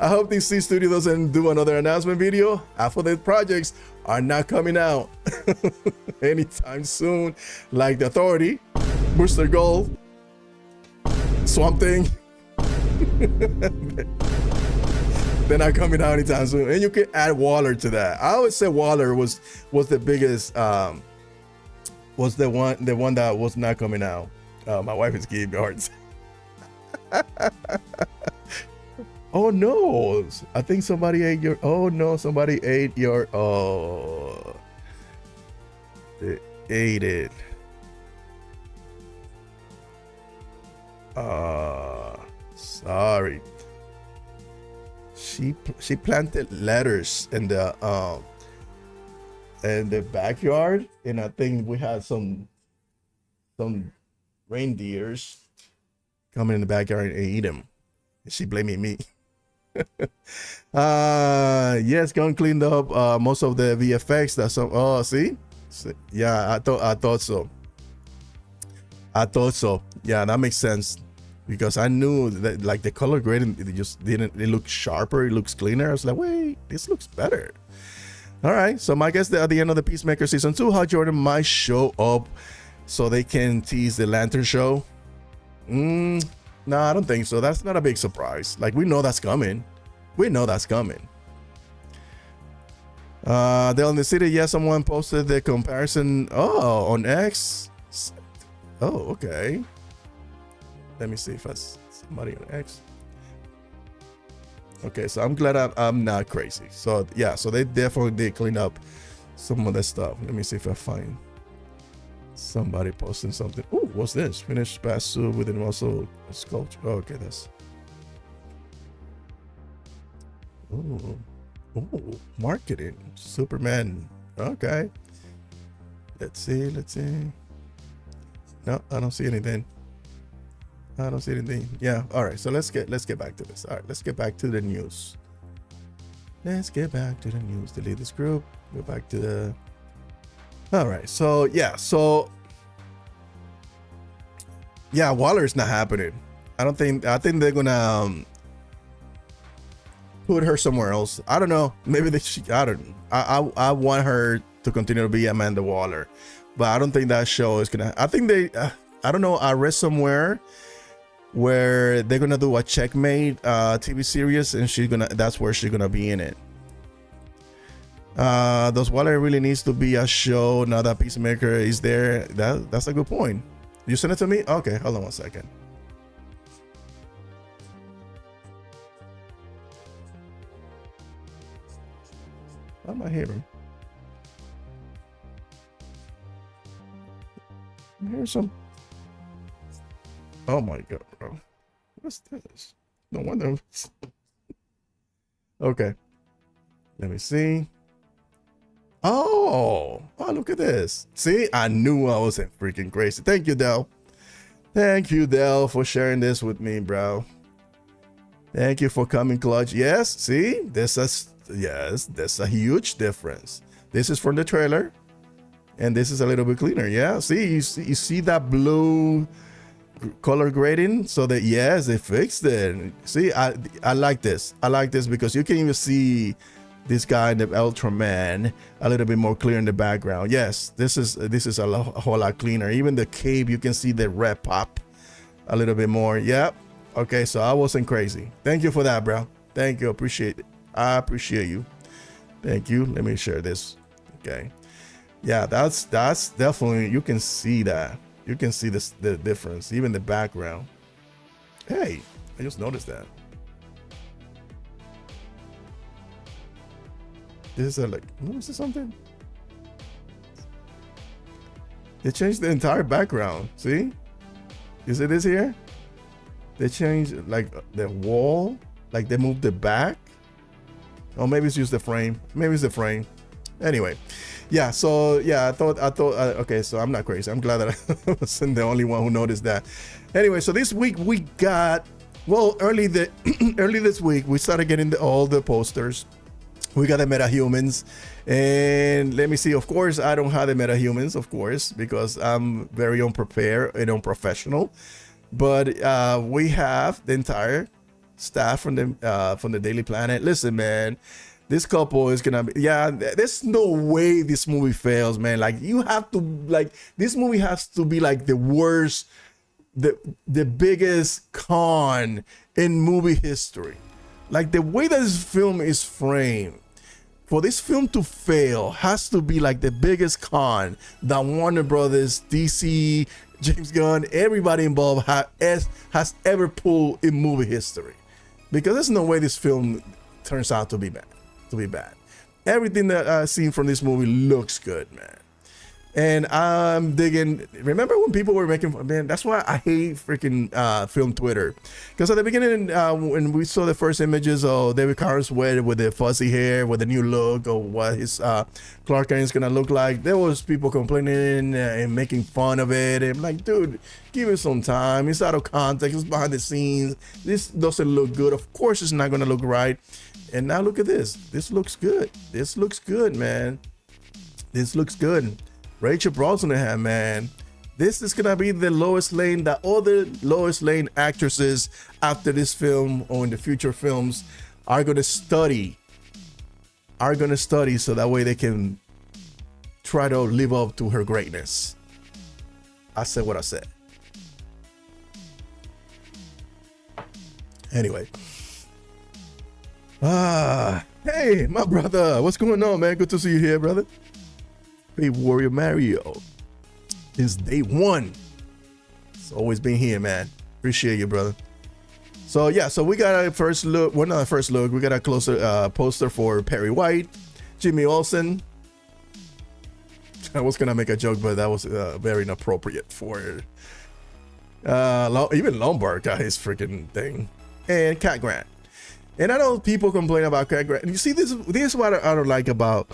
I hope DC Studio doesn't do another announcement video. Half of the projects are not coming out anytime soon, like The Authority, Booster Gold, Swamp Thing. They're not coming out anytime soon. And you can add Waller to that. I always say Waller was the biggest, was the one that was not coming out. My wife is giving me hearts. Oh no, I think somebody ate your, oh no, somebody ate your, oh, they ate it. Sorry. She planted lettuce in the backyard, and I think we had some reindeers coming in the backyard and eat them. She blaming me. Yes, Gunn cleaned up most of the VFX. That's some. Oh, see, yeah, I thought so. Yeah, that makes sense because I knew that like the color grading, it just didn't. It looked sharper. It looks cleaner. I was like, wait, this looks better. All right, so my guess that at the end of the Peacemaker season 2, Hal Jordan might show up so they can tease the Lantern show. No, I don't think so. That's not a big surprise. Like, we know that's coming. We know that's coming. They're in the city. Yeah, someone posted the comparison. Oh, on X. Oh, okay. Let me see if that's somebody on X. Okay, so I'm glad I'm not crazy. So, yeah, so they definitely did clean up some of that stuff. Let me see if I find somebody posting something. Oh, what's this? Finished past suit with an also sculpture. Oh, okay, that's. Oh, marketing. Superman. Okay. Let's see. No, I don't see anything. Yeah. All right. So let's get back to this. All right. Let's get back to the news. Delete this group. Go back to the. All right. So yeah. Waller's not happening. I think they're gonna put her somewhere else. I don't know. Maybe I don't know. I want her to continue to be Amanda Waller, but I don't think that show is gonna. I think they. I don't know. I read somewhere where they're gonna do a Checkmate TV series, and that's where she's gonna be in it. Does Waller really needs to be a show now that Peacemaker is there? That's a good point. You sent it to me? Okay, hold on one second. Why am I hearing? Here's some. Oh my god, bro. What's this? No wonder. Okay. Let me see. Oh, look at this. See, I knew I wasn't freaking crazy. Thank you, Del. Thank you, Del, for sharing this with me, bro. Thank you for coming clutch. Yes, see, that's a huge difference. This is from the trailer, and this is a little bit cleaner. Yeah, see, you see that blue color grading, so that yes, they fixed it. See, I like this. I like this because you can even see this guy, the Ultraman, a little bit more clear in the background. Yes, this is a whole lot cleaner. Even the cape, you can see the red pop a little bit more. Yep. Okay, so I wasn't crazy. Thank you for that, bro. Thank you. Appreciate it. I appreciate you. Thank you. Let me share this. Okay. Yeah, that's definitely, you can see that. You can see the difference, even the background. Hey, I just noticed that. This is like, is this something? They changed the entire background. See? You see this here? They changed like the wall, like they moved it back. Or maybe it's just the frame. Maybe it's the frame. Anyway, yeah. So yeah, I thought. Okay, so I'm not crazy. I'm glad that I wasn't the only one who noticed that. Anyway, so this week we got, well, early this week we started getting all the posters We got the metahumans, and let me see. Of course, I don't have the metahumans, of course, because I'm very unprepared and unprofessional. But we have the entire staff from the Daily Planet. Listen, man, this couple is gonna be, yeah. There's no way this movie fails, man. Like, you have to, like, this movie has to be like the worst, the biggest con in movie history. Like, the way that this film is framed, for this film to fail has to be like the biggest con that Warner Brothers, DC, James Gunn, everybody involved has ever pulled in movie history. Because there's no way this film turns out to be bad. Everything that I've seen from this movie looks good, man. And I'm digging. Remember when people were making fun? Man, that's why I hate freaking film Twitter. Because at the beginning, when we saw the first images of David Carr's Wed with the fuzzy hair, with the new look, or what his Clark Kent is gonna look like, there was people complaining and making fun of it. And I'm like, dude, give it some time. It's out of context. It's behind the scenes. This doesn't look good. Of course, it's not gonna look right. And now look at this. This looks good. This looks good, man. This looks good. Rachel Brosnahan, man, this is gonna be the Lois Lane that other Lois Lane actresses after this film or in the future films are gonna study. So that way they can try to live up to her greatness. I said what I said. Anyway. Hey, my brother, what's going on, man? Good to see you here, brother. Hey, Warrior Mario, it's day one. It's always been here, man. Appreciate you, brother. So yeah, so we got a first look. Well, not a first look. We got a closer poster for Perry White, Jimmy Olsen. I was gonna make a joke, but that was very inappropriate for even Lombard got his freaking thing, and Cat Grant. And I know people complain about Cat Grant. You see, this is what I don't like about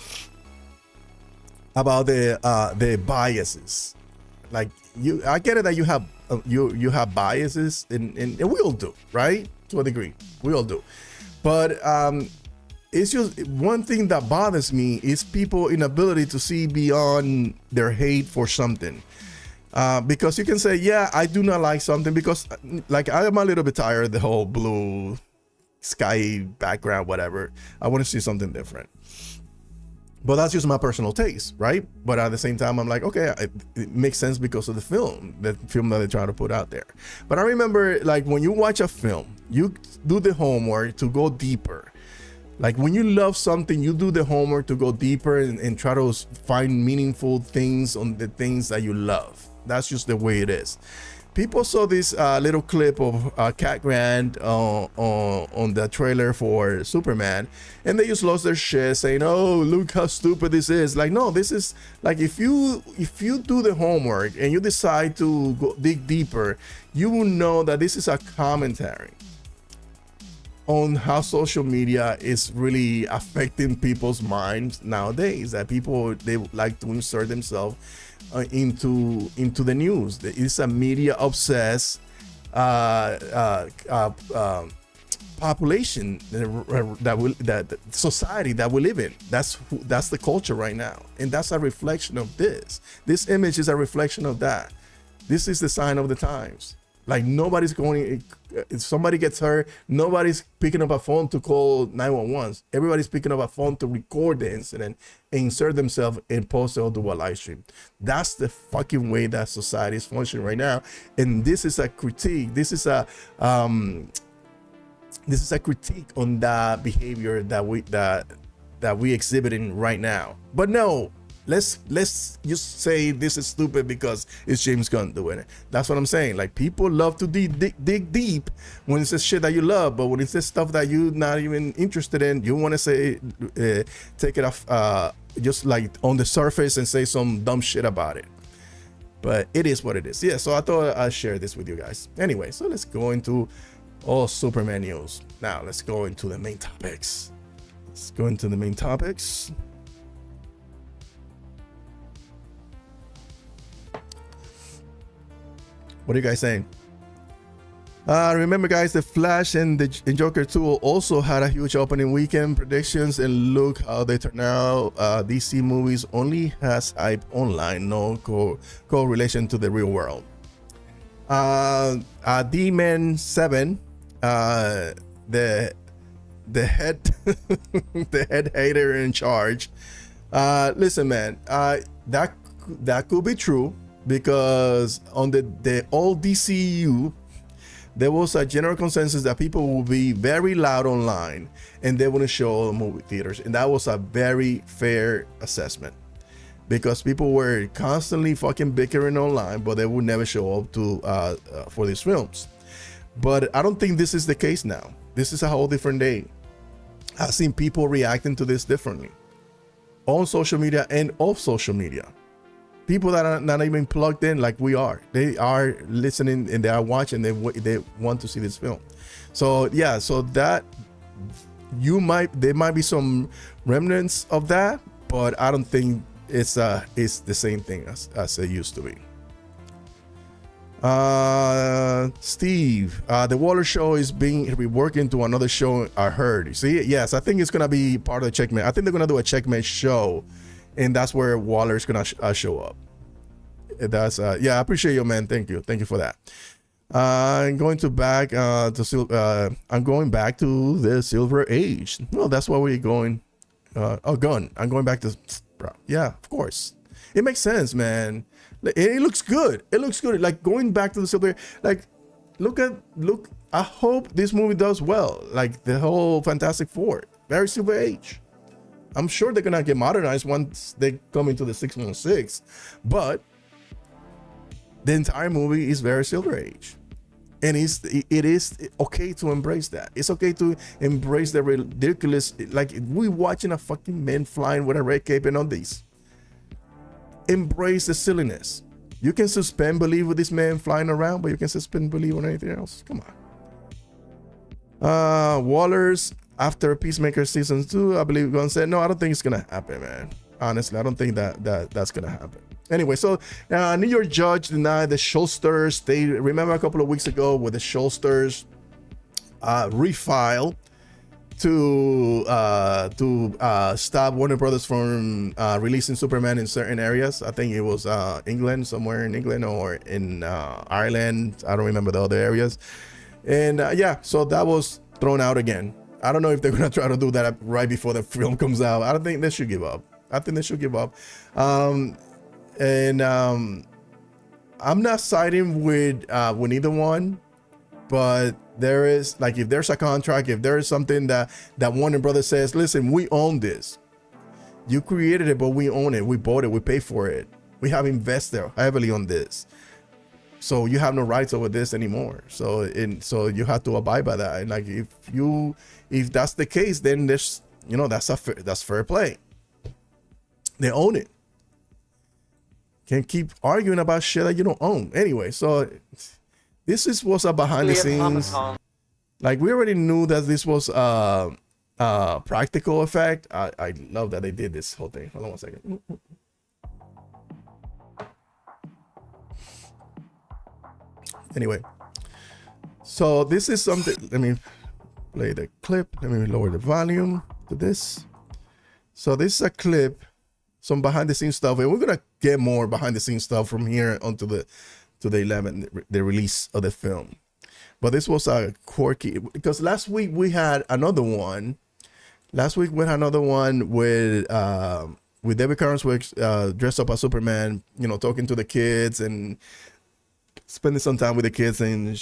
the biases. Like, I get it that you have biases, and we all do, right? To a degree, we all do. But it's just one thing that bothers me is people inability to see beyond their hate for something. Because you can say, yeah, I do not like something because, like, I am a little bit tired of the whole blue sky background, whatever. I want to see something different. But that's just my personal taste, right? But at the same time, I'm like, okay, it makes sense because of the film that they're trying to put out there. But I remember, like, when you watch a film, you do the homework to go deeper. Like, when you love something, you do the homework to go deeper and try to find meaningful things on the things that you love. That's just the way it is. People saw this little clip of Cat Grant on the trailer for Superman, and they just lost their shit saying, oh, look how stupid this is. Like, no, this is like, if you do the homework and you decide to go dig deeper, you will know that this is a commentary on how social media is really affecting people's minds nowadays, that people, they like to insert themselves into the news. It's a media obsessed population that society that we live in. That's the culture right now, and that's a reflection of this. This image is a reflection of that. This is the sign of the times. Like, nobody's going, if somebody gets hurt, nobody's picking up a phone to call 911. Everybody's picking up a phone to record the incident, insert themselves, and post it or do a live stream. That's the fucking way that society is functioning right now. And this is a critique. This is a critique on that behavior that we exhibiting right now. But no, let's just say this is stupid because it's James Gunn doing it. That's what I'm saying. Like, people love to dig deep when it's shit that you love, but when it's this stuff that you're not even interested in, you want to say take it off just like on the surface and say some dumb shit about it. But it is what it is. Yeah, so I thought I'd share this with you guys. Anyway, so let's go into all Superman news. Now let's go into the main topics. What are you guys saying? Remember, guys, The Flash and Joker 2 also had a huge opening weekend predictions, and look how they turn out. DC movies only has hype online, no correlation to the real world. D-Man 7, the head the head hater in charge. Listen, man, that could be true, because on the old DCU, there was a general consensus that people will be very loud online and they wouldn't show movie theaters, and that was a very fair assessment, because people were constantly fucking bickering online, but they would never show up to for these films. But I don't think this is the case now. This is a whole different day. I've seen people reacting to this differently on social media and off social media. People that are not even plugged in like we are, they are listening and they are watching. They want to see this film. So yeah, so that there might be some remnants of that, but I don't think it's the same thing as it used to be. Steve, the Waller show is being reworked into another show, I heard. See, yes, I think it's gonna be part of the Checkmate. I think they're gonna do a Checkmate show, and that's where Waller's gonna show up. That's yeah, I appreciate you, man. Thank you for that. I'm going back to the Silver Age. Well, that's why we're going. Gunn. I'm going back to. Yeah, of course. It makes sense, man. It looks good. It looks good. Like going back to the Silver. Like, look. I hope this movie does well. Like the whole Fantastic Four, very Silver Age. I'm sure they're gonna get modernized once they come into the 616, but the entire movie is very Silver Age, and it is okay to embrace that. It's okay to embrace the ridiculous. Like, we watching a fucking man flying with a red cape and all these. Embrace the silliness. You can suspend belief with this man flying around, but you can suspend belief on anything else. Come on. Waller's after Peacemaker season 2, I believe Gunn said, no, I don't think it's gonna happen, man. Honestly, I don't think that's gonna happen. Anyway, so New York judge denied the Schulsters. They remember a couple of weeks ago with the Schulsters refile to stop Warner Brothers from releasing Superman in certain areas. I think it was England, somewhere in England, or in Ireland. I don't remember the other areas. And yeah, so that was thrown out again. I don't know if they're gonna try to do that right before the film comes out. I don't think they should give up. I think they should give up. I'm not siding with either one, but there is, like, if there's a contract, if there is something that Warner Brothers says, listen, we own this. You created it, but we own it. We bought it. We paid for it. We have invested heavily on this. So you have no rights over this anymore. So you have to abide by that. And like, if that's the case, then there's, that's fair play. They own it. Can't keep arguing about shit that you don't own. Anyway, so this is what's up behind the scenes. Like, we already knew that this was practical effect. I love that they did this whole thing. Hold on one second. Anyway, so this is something. Let me play the clip. Let me lower the volume to this. So this is a clip, some behind the scenes stuff, and we're gonna get more behind the scenes stuff from here onto the 11th, the release of the film. But this was a quirky, because last week we had another one. Last week we had another one with David Carnswick dressed up as Superman, talking to the kids and spending some time with the kids and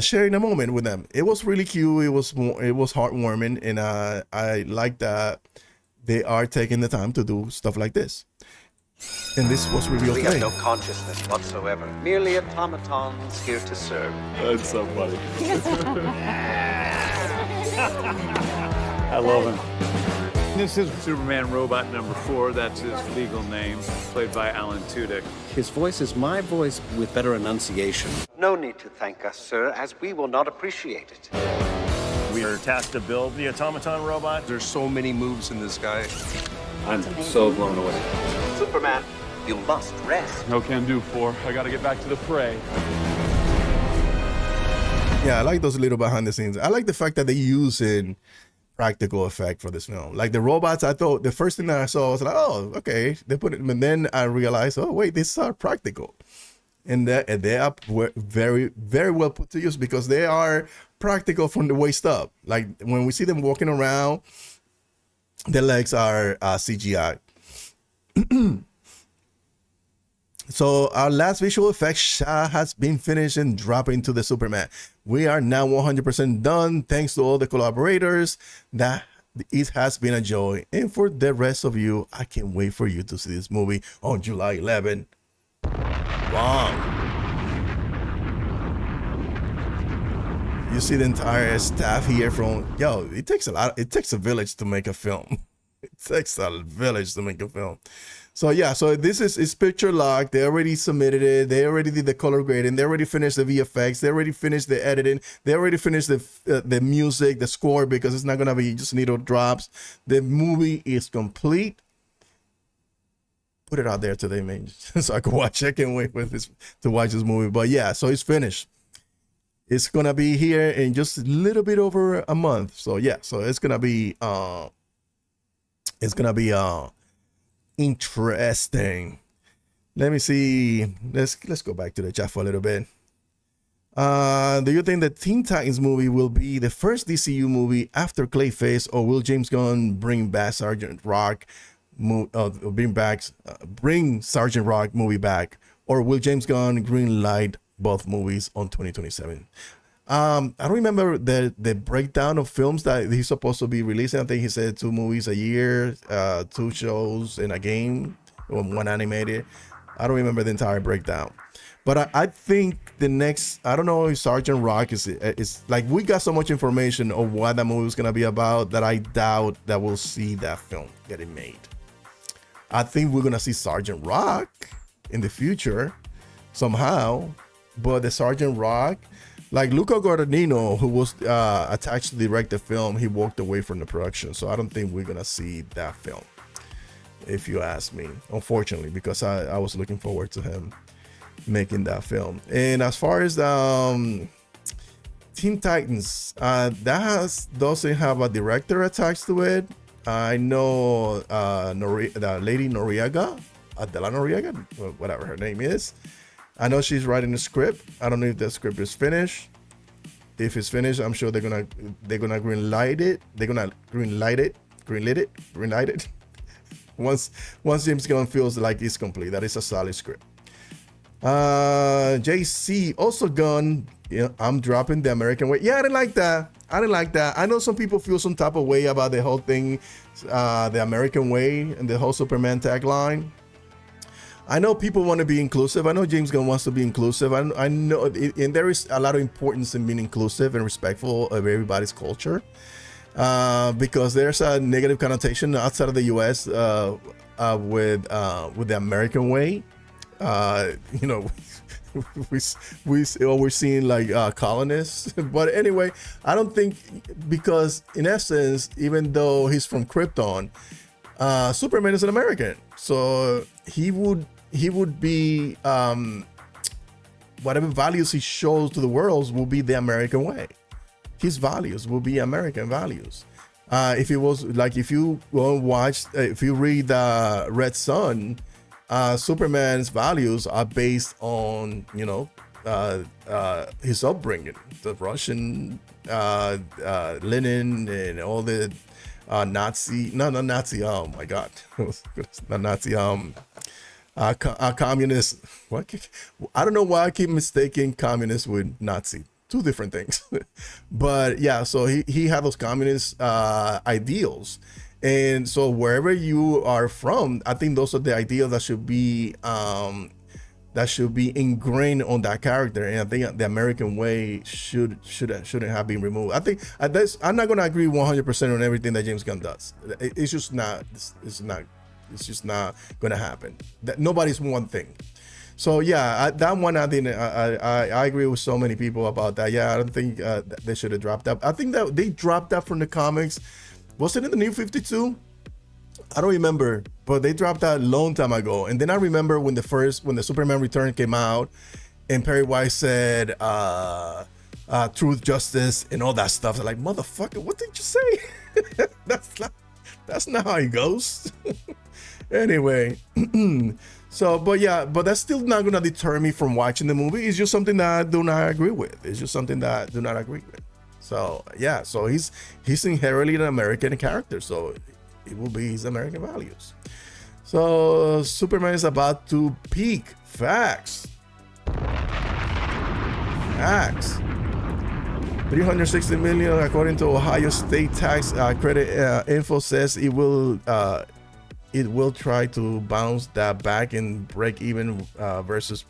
sharing a moment with them. It was really cute. It was heartwarming, and I like that they are taking the time to do stuff like this. And this was revealed today. We have no consciousness whatsoever. Merely automatons here to serve. That's so funny. I love him. This is Superman robot number 4. That's his legal name, played by Alan Tudyk. His voice is my voice with better enunciation. No need to thank us, sir, as we will not appreciate it. We are tasked to build the automaton robot. There's so many moves in this guy. I'm so blown away. Superman, You must rest. No can do, 4. I gotta get back to the fray. Yeah, I like those little behind the scenes. I like the fact that they use in practical effect for this film. Like the robots, I thought the first thing that I saw was like, oh, okay, they put it, but then I realized, oh wait, these are practical, and they are very, very well put to use because they are practical from the waist up. Like when we see them walking around, their legs are CGI. So our last visual effects shot has been finished and dropped into the Superman. We are now 100% done. Thanks to all the collaborators. That it has been a joy. And for the rest of you, I can't wait for you to see this movie on July 11. Wow. You see the entire staff here from, yo, it takes a village to make a film. It takes a village to make a film. So yeah, so this is picture lock. They already submitted it. They already did the color grading. They already finished the VFX. They already finished the editing. They already finished the music, the score, because it's not gonna be just needle drops. The movie is complete. Put it out there today, man, so I can watch. I can't wait for this to watch this movie. But yeah, so it's finished. It's gonna be here in just a little bit over a month. So yeah, so it's gonna be interesting. Let me see. Let's go back to the chat for a little bit. Do you think the Teen Titans movie will be the first DCU movie after Clayface, or will James Gunn bring back Sergeant Rock? Bring Sergeant Rock movie back, or will James Gunn green light both movies on 2027? I don't remember the breakdown of films that he's supposed to be releasing. I think he said 2 movies a year, 2 shows and a game, or 1 animated. I don't remember the entire breakdown, but I think the next, I don't know if Sergeant Rock is like, we got so much information of what that movie is gonna be about that I doubt that we'll see that film getting made. I think we're gonna see Sergeant Rock in the future somehow, but the Sergeant Rock, like Luca Guadagnino, who was attached to direct the film, he walked away from the production. So I don't think we're gonna see that film, if you ask me, unfortunately, because I was looking forward to him making that film. And as far as Teen Titans, that doesn't have a director attached to it. I know the lady Noriega, Adela Noriega, whatever her name is. I know she's writing the script. I don't know if the script is finished. If it's finished, I'm sure they're gonna green light it. They're gonna green light it. Once James Gunn feels like it's complete, that is a solid script. JC also Gunn. Yeah, I'm dropping the American way. Yeah, I didn't like that. I know some people feel some type of way about the whole thing, the American way and the whole Superman tagline. I know people want to be inclusive. I know James Gunn wants to be inclusive. I know, and there is a lot of importance in being inclusive and respectful of everybody's culture, because there's a negative connotation outside of the U.S. With the American way. You know, we're seeing like colonists. But anyway, I don't think, because in essence, even though he's from Krypton, Superman is an American, so he would be, whatever values he shows to the world will be the American way. His values will be American values. If it was like, if you go and watch, if you read Red Son, Superman's values are based on, you know, his upbringing, the Russian Lenin and all the Nazi, not Nazi, oh my God, not Nazi, communist. What? I don't know why I keep mistaking communist with Nazi. 2 different things. But yeah, so he had those communist ideals. And so wherever you are from, I think those are the ideals that should be ingrained on that character. And I think the American way shouldn't have been removed. I think I'm not going to agree 100% on everything that James Gunn does. It's just not going to happen. That nobody's one thing. So yeah, that one, I think I agree with so many people about that. Yeah, I don't think they should have dropped that. I think that they dropped that from the comics. Was it in the New 52? I don't remember, but they dropped that a long time ago. And then I remember when the Superman Return came out, and Perry White said truth, justice, and all that stuff. I'm like, motherfucker, what did you say? That's not how it goes. Anyway, so but that's still not gonna deter me from watching the movie. It's just something that I do not agree with. It's just something that I do not agree with. So yeah, so he's inherently an American character, so it will be his American values. So Superman is about to peak. Facts. 360 million according to Ohio State tax credit info says it will try to bounce that back and break even versus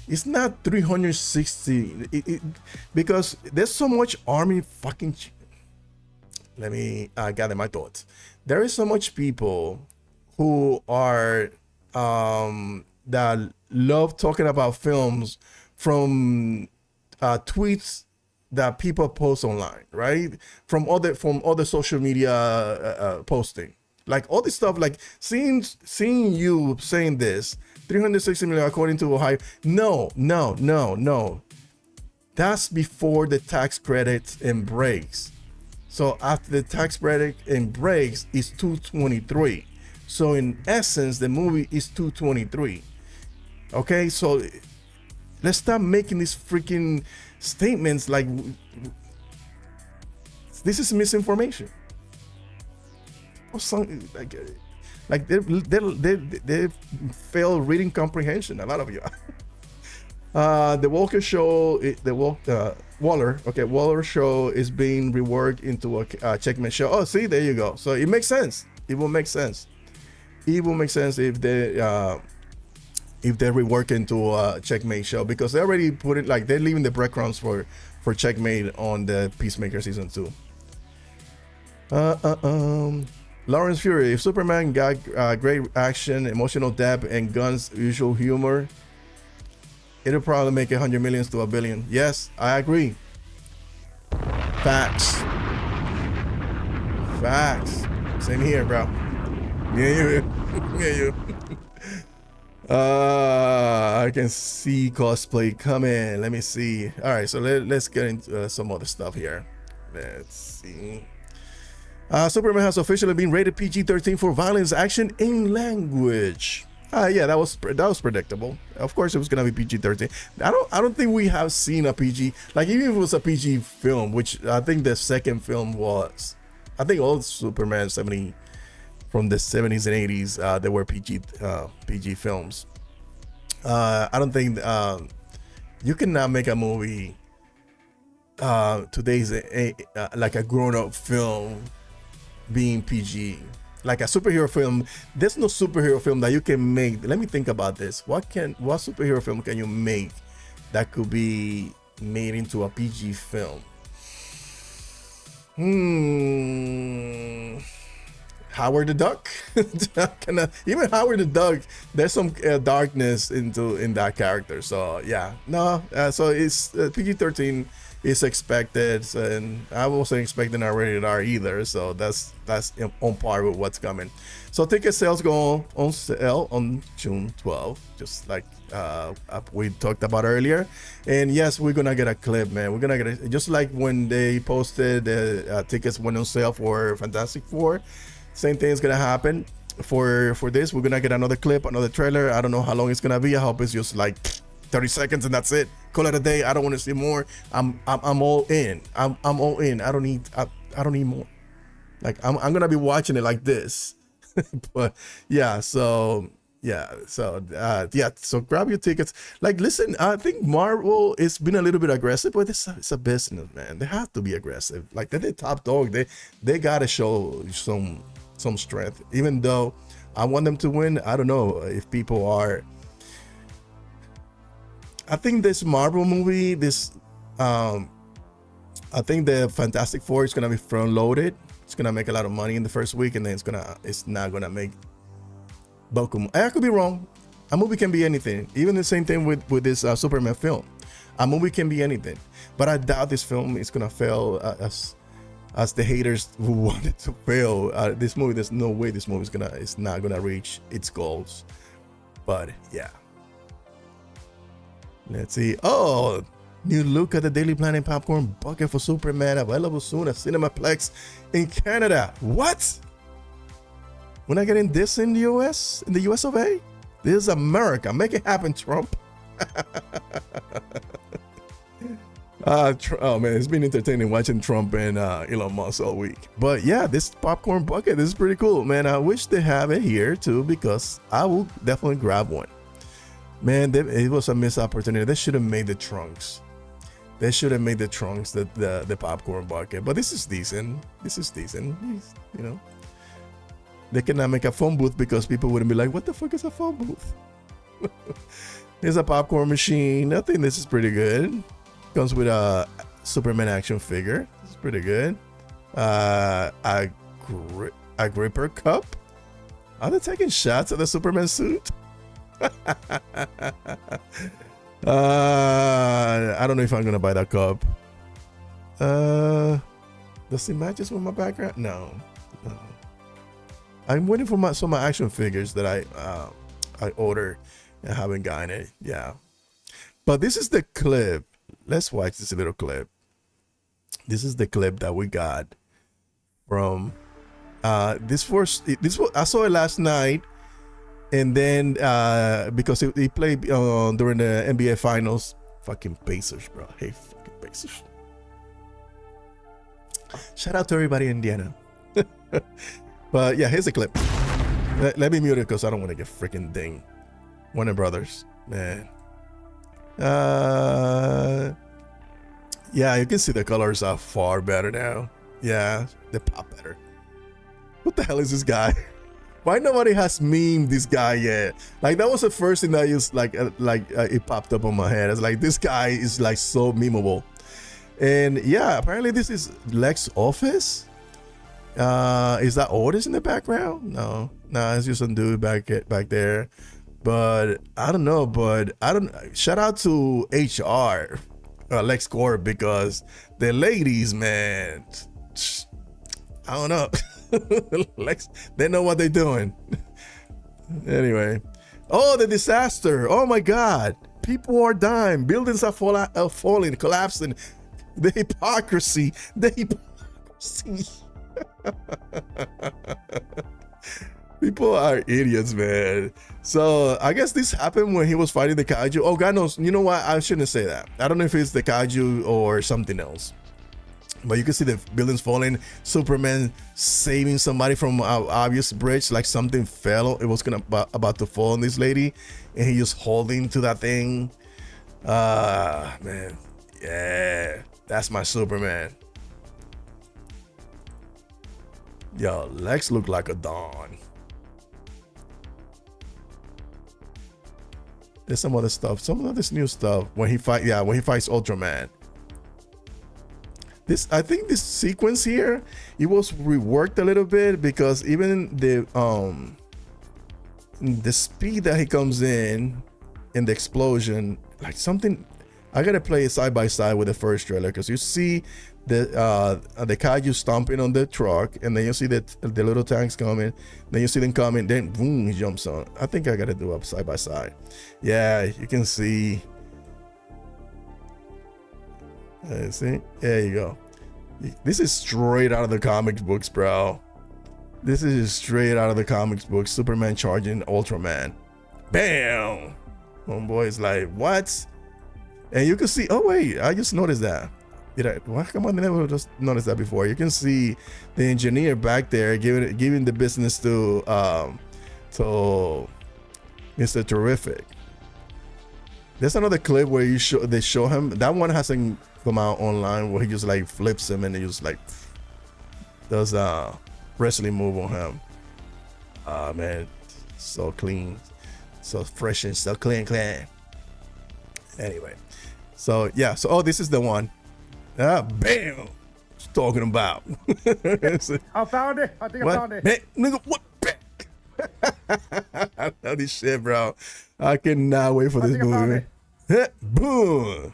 it's not 360 because there's so much army fucking let me gather my thoughts. There is so much people who are that love talking about films from tweets that people post online, right? From other social media posting, like all this stuff, like seeing you saying this 360 million according to Ohio. No. That's before the tax credit and breaks. So after the tax credit and breaks is 223. So in essence, the movie is 223. Okay, so let's stop making these freaking statements like this is misinformation. Or something like they fail reading comprehension. A lot of you. The Walker show, Waller show is being reworked into a Checkmate show. Oh, see, there you go. So it makes sense. It will make sense. It will make sense if they rework into a Checkmate show, because they already put it, like they're leaving the breadcrumbs for Checkmate on the Peacemaker season 2. Lawrence Fury, if Superman got great action, emotional depth, and Gunn's usual humor, it'll probably make 100 million to $1 billion. Yes, I agree. Facts. Same here, bro. Yeah, you. I can see cosplay coming. Let me see. All right, so let's get into some other stuff here. Let's see. Superman has officially been rated PG-13 for violence, action, and language. Yeah, that was predictable. Of course, it was gonna be PG-13. I don't think we have seen a PG, like even if it was a PG film, which I think the second film was. I think all Superman from the 70s and 80s, they were PG films. I don't think you cannot make a movie today's like a grown-up film being PG. Like a superhero film, there's no superhero film that you can make. Let me think about this. What superhero film can you make that could be made into a PG film? Howard the Duck. Even Howard the Duck, there's some darkness in that character. So yeah, no. So it's PG-13 is expected, and I wasn't expecting a rated R either. So that's on par with what's coming. So ticket sales go on sale on June 12th, just like we talked about earlier. And yes, we're gonna get a clip, man. We're gonna get it, just like when they posted the tickets went on sale for Fantastic Four. Same thing is gonna happen for this. We're gonna get another clip, another trailer. I don't know how long it's gonna be. I hope it's just like 30 seconds and that's it. Call it a day. I don't want to see more. I'm all in. I'm all in. I don't need more. Like I'm gonna be watching it like this. But yeah, so grab your tickets. Like, listen, I think Marvel has been a little bit aggressive, but it's a business, man. They have to be aggressive. Like, they're the top dog. They gotta show some strength. Even though I want them to win, I don't know if people are. I think this Marvel movie, I think the Fantastic Four is gonna be front loaded. It's gonna make a lot of money in the first week, and then it's not gonna make bulk. I could be wrong. A movie can be anything. Even the same thing with this Superman film. A movie can be anything, but I doubt this film is gonna fail as the haters who wanted to fail. This movie, there's no way this movie is not gonna reach its goals. But yeah, let's see. Oh, new look at the Daily Planet popcorn bucket for Superman, available soon at Cinemaplex in Canada. What? We're not getting this in the US, in the US of A? This is America. Make it happen, Trump. Oh man, it's been entertaining watching Trump and Elon Musk all week. But yeah, this popcorn bucket, this is pretty cool, man. I wish they have it here too, because I will definitely grab one. Man, it was a missed opportunity. They should have made the trunks. They should have made the trunks the popcorn bucket. But this is decent. This is decent. You know, they cannot make a phone booth because people wouldn't be like, "What the fuck is a phone booth?" Here's a popcorn machine. I think this is pretty good. Comes with a Superman action figure. It's pretty good. A gripper cup. Are they taking shots at the Superman suit? I don't know if I'm gonna buy that cup. Does it matches with my background? No. I'm waiting for some of my action figures that I ordered and haven't gotten it. Yeah. But this is the clip. Let's watch this little clip. This is the clip that we got from this I saw it last night, and then because he played during the NBA Finals. Fucking Pacers, bro. Hey, fucking Pacers. Shout out to everybody in Indiana. But yeah, here's a clip. Let me mute it because I don't want to get freaking dinged. Warner Brothers, man. Yeah, you can see the colors are far better now. Yeah, they pop better. What the hell is this guy? Why nobody has memed this guy yet? Like, that was the first thing that used it popped up on my head. It's like, this guy is like so memeable. And yeah, apparently this is Lex's office. Is that Otis in the background? No, it's just some dude back there. But I don't know. Shout out to HR, Lex Corp, because the ladies, man, I don't know. Lex, they know what they're doing. Anyway, oh, the disaster! Oh my God, people are dying, buildings are falling, collapsing. The hypocrisy. People are idiots, man. So I guess this happened when he was fighting the kaiju. Oh, God knows. You know what? I shouldn't say that. I don't know if it's the kaiju or something else. But you can see the buildings falling. Superman saving somebody from an obvious bridge, like something fell. It was about to fall on this lady, and he just holding to that thing. Man, yeah, that's my Superman. Yo, Lex looked like a Dawn. There's some other stuff, some of this new stuff when he fights Ultraman. I think this sequence here, it was reworked a little bit, because even the speed that he comes in the explosion, like something, I gotta play it side by side with the first trailer, because you see the kaiju stomping on the truck, and then you see the little tanks coming, then you see them coming, then boom, he jumps on. I think I gotta do it side by side. Yeah, you can see. See, there you go. This is straight out of the comic books, bro. This is straight out of the comics books. Superman charging Ultraman. Bam! Homeboy is like, what? And you can see, oh wait, I just noticed that. Why come on, I never just noticed that before. You can see the engineer back there giving the business to Mr. Terrific. There's another clip where they show him. That one hasn't come out online, where he just like flips him and he just like does a wrestling move on him. Man, so clean, so fresh and so clean. Anyway, so yeah, so this is the one. Bam! What you talking about? I found it. I think what? I found it. Man, nigga, what? I love this shit, bro. I cannot wait for this movie. Boom!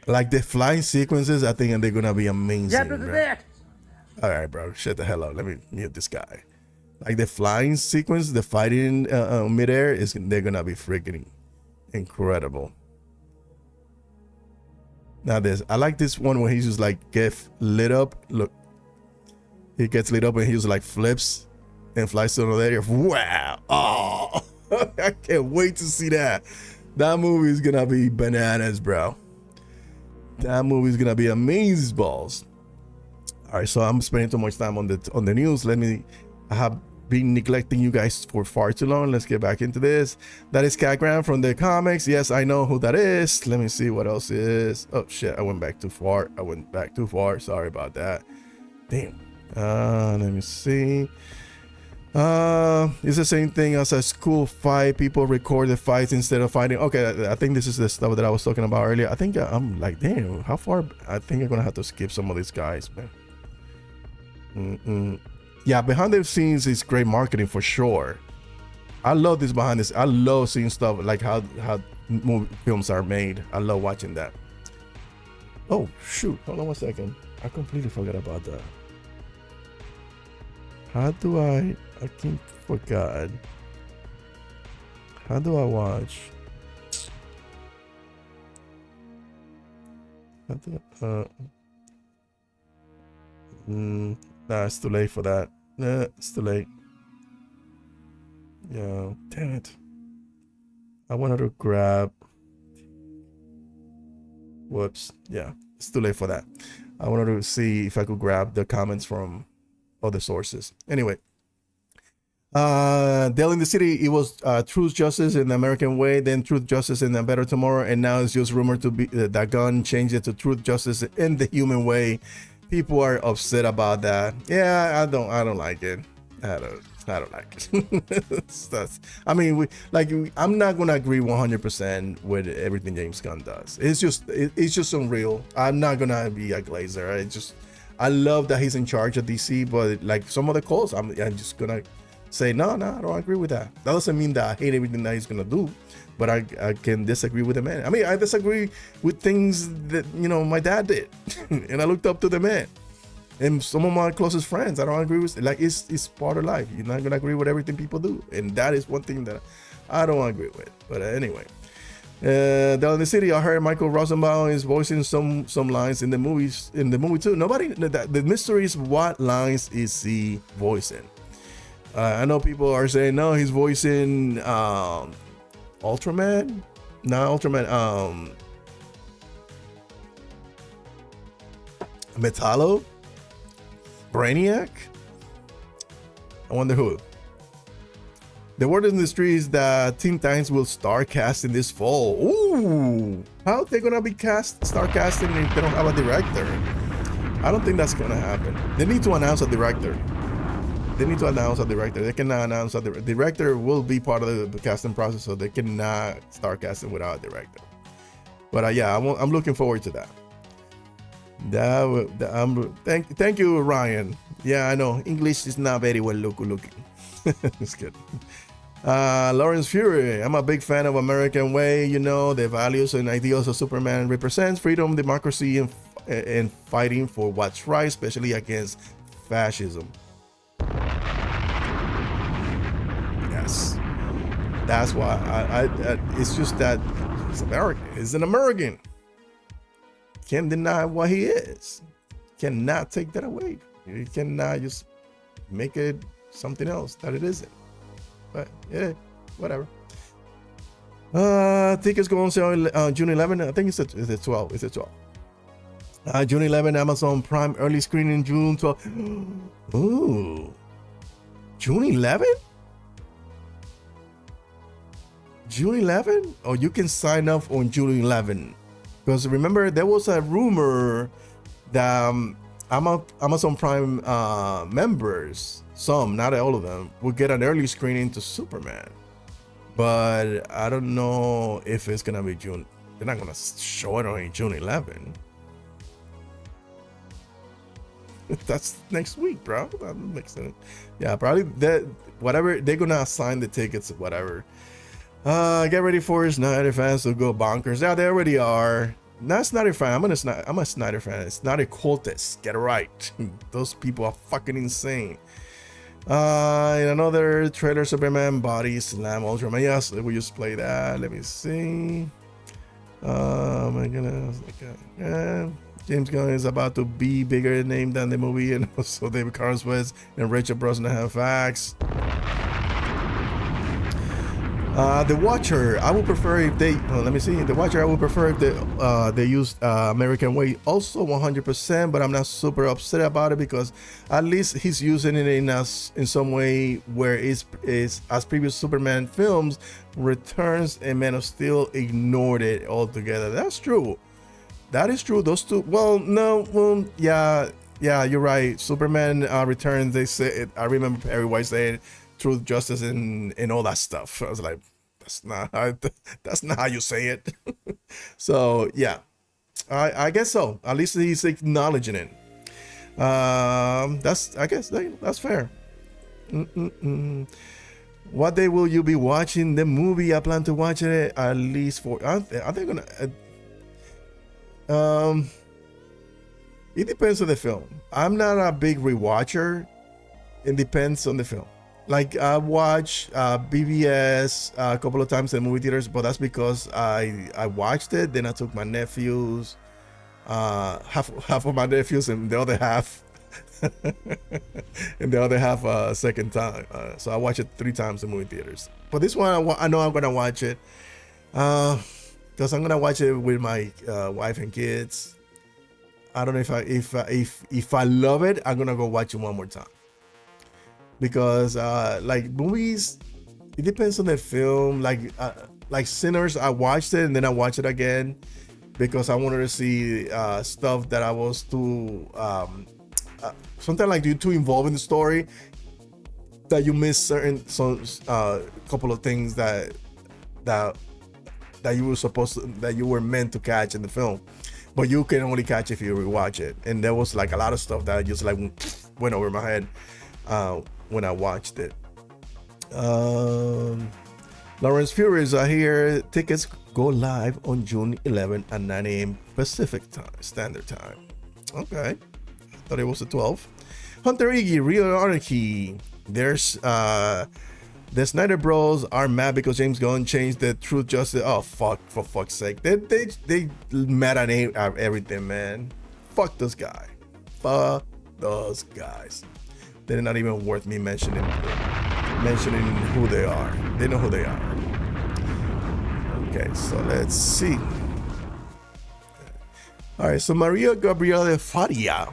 Like the flying sequences, I think they're gonna be amazing. Bro. All right, bro, shut the hell up. Let me mute this guy. Like the flying sequence, the fighting midair they're gonna be freaking incredible. Now I like this one where he's just like get lit up. Look, he gets lit up and he just like flips and flies to another area. Wow! Oh, I can't wait to see that. That movie is gonna be bananas, bro. That movie is gonna be amazing balls. All right, so I'm spending too much time on the news. I have been neglecting you guys for far too long. Let's get back into this. That is Cat Graham from the comics. Yes, I know who that is. Let me see what else is. Oh shit, I went back too far. Sorry about that. Damn. Let me see. It's the same thing as a school fight. People record the fights instead of fighting. Okay, I think this is the stuff that I was talking about earlier. I think I'm like, damn, how far? I think I'm gonna have to skip some of these guys, man. Yeah, behind the scenes is great marketing for sure. I love this behind this. I love seeing stuff like how movie films are made. I love watching that. Oh shoot, hold on one second. I completely forgot about that. How do I can't forget. How do I watch? How do nah, it's too late for that. Nah, it's too late. Yeah, damn it. I wanted to grab. Whoops. Yeah, it's too late for that. I wanted to see if I could grab the comments from other sources. Anyway, Dale in the City, it was Truth, Justice in the American Way, then Truth, Justice in the Better Tomorrow, and now it's just rumored to be that Gunn changed it to Truth, Justice in the Human Way. People are upset about that. Yeah, I don't like it. I don't like it. I'm not gonna agree 100% with everything James Gunn does. It's just unreal. I'm not gonna be a glazer. I love that he's in charge of DC, but like some of the calls, I'm just gonna say no, I don't agree with that. That doesn't mean that I hate everything that he's gonna do, but I can disagree with the man. I mean, I disagree with things that my dad did, and I looked up to the man. And some of my closest friends, I don't agree with. Like it's part of life. You're not gonna agree with everything people do, and that is one thing that I don't agree with. But anyway, down in the city, I heard Michael Rosenbaum is voicing some lines in the movie too. The mystery is what lines is he voicing. I know people are saying no, he's voicing Ultraman. Not Ultraman. Metallo. Brainiac? I wonder who. The word in the street is that Teen Titans will start casting this fall. Ooh, how they gonna be start casting if they don't have a director? I don't think that's gonna happen. They need to announce a director. They cannot announce a director will be part of the casting process, so they cannot start casting without a director. But yeah, I'm looking forward to that. Thank you, Ryan. Yeah, I know English is not very well looking. It's good. Lawrence Fury, I'm a big fan of American Way. The values and ideals of Superman represents freedom, democracy, and fighting for what's right, especially against fascism. Yes, that's why it's just that it's American. He's an American. Can't deny what he is. Cannot take that away. You cannot just make it something else that it isn't. But yeah, whatever. Tickets go on sale June 11. I think it's the 12. It's the 12. June 11, Amazon Prime early screening June 12. Ooh, June 11. June 11. Oh, you can sign up on June 11. Because remember, there was a rumor that Amazon Prime members, some, not all of them, would get an early screening to Superman. But I don't know if it's going to be June. They're not going to show it on June 11. That's next week, bro. That makes sense. Yeah, probably whatever. They're going to assign the tickets, whatever. Get ready for his night. Fans will go bonkers. Yeah, they already are. Not Snyder fan. I'm a Snyder fan. Snyder cultist. Get it right. Those people are fucking insane. In another trailer, Superman body slam Ultraman. Yes, we just play that. Let me see. My goodness. James Gunn is about to be bigger name than the movie, and also David Carswell and Rachel Brosnahan have facts. The Watcher, I would prefer if they, let me see. The Watcher, I would prefer if they used American Way, also 100%, but I'm not super upset about it because at least he's using it in some way where it's as previous Superman films, Returns and Man of Steel ignored it altogether. That's true. That is true. Those two, well, no, yeah, you're right. Superman Returns, they say, I remember Perry White saying truth, justice, and all that stuff. I was like, that's not how you say it. So yeah, I guess so. At least he's acknowledging it. I guess that's fair. What day will you be watching the movie? I plan to watch it at least for. Are they gonna? It depends on the film. I'm not a big rewatcher. It depends on the film. Like I watched BBS a couple of times in movie theaters, but that's because I watched it. Then I took my nephews, half of my nephews, and the other half, second time. So I watched it 3 times in movie theaters. But this one, I know I'm gonna watch it, because I'm gonna watch it with my wife and kids. I don't know if I love it, I'm gonna go watch it one more time. Because like movies, it depends on the film. Like Sinners, I watched it and then I watched it again because I wanted to see stuff that I was too sometimes like you're too involved in the story that you miss couple of things that you were meant to catch in the film, but you can only catch if you rewatch it. And there was like a lot of stuff that just like went over my head when I watched it. Lawrence Fury is here. Tickets go live on June 11 at 9 a.m. Pacific time, Standard Time. Okay, I thought it was the 12th. Hunter Iggy, Real Anarchy. There's the Snyder Bros are mad because James Gunn changed the truth justice. Oh fuck! For fuck's sake, they mad at everything, man. Fuck those guys. Fuck those guys. They're not even worth me mentioning who they are. They know who they are. Okay, so let's see. All right, so Maria Gabriela Faria,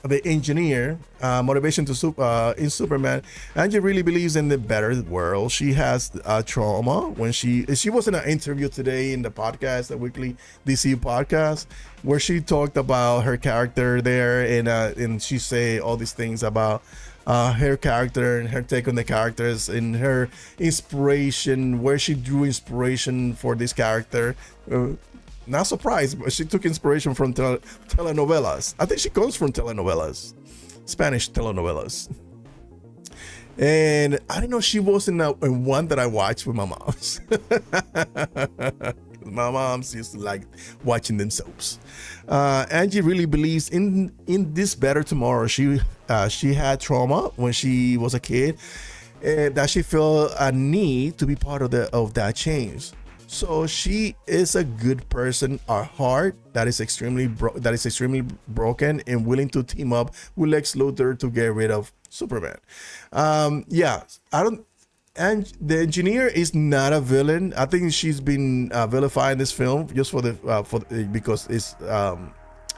the engineer, motivation to in Superman. Angie really believes in the better world. She has trauma when she was in an interview today in the podcast, the weekly DCU podcast, where she talked about her character there, and she say all these things about her character and her take on the characters and her inspiration, where she drew inspiration for this character. Not surprised, but she took inspiration from telenovelas. I think she comes from telenovelas, Spanish telenovelas. And I didn't know she was in one that I watched with my moms. My moms used to like watching them soaps. Angie really believes in this better tomorrow. She had trauma when she was a kid, and that she felt a need to be part of that change. So she is a good person at heart that is extremely broken and willing to team up with Lex Luthor to get rid of Superman. And the engineer is not a villain. I think she's been vilified in this film just because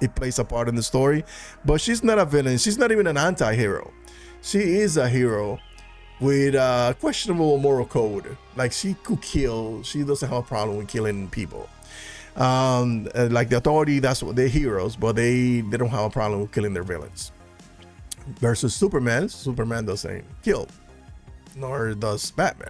it plays a part in the story. But she's not a villain. She's not even an anti-hero. She is a hero with questionable moral code. Like she could kill. She doesn't have a problem with killing people. Like the Authority, that's what they're heroes, but they don't have a problem with killing their villains. Versus Superman doesn't kill, nor does Batman.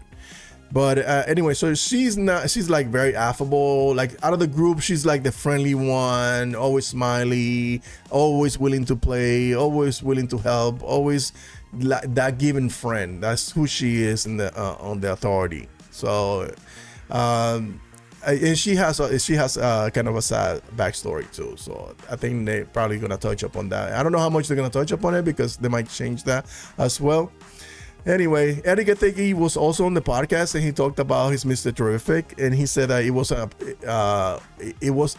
But anyway, so she's like very affable. Like out of the group, she's like the friendly one, always smiley, always willing to play, always willing to help, always that given friend. That's who she is on the Authority. So and she has kind of a sad backstory too. So I think they're probably gonna touch up on that. I don't know how much they're gonna touch up on it because they might change that as well. Anyway, Eddie Gattegi was also on the podcast and he talked about his Mr. Terrific, and he said that it was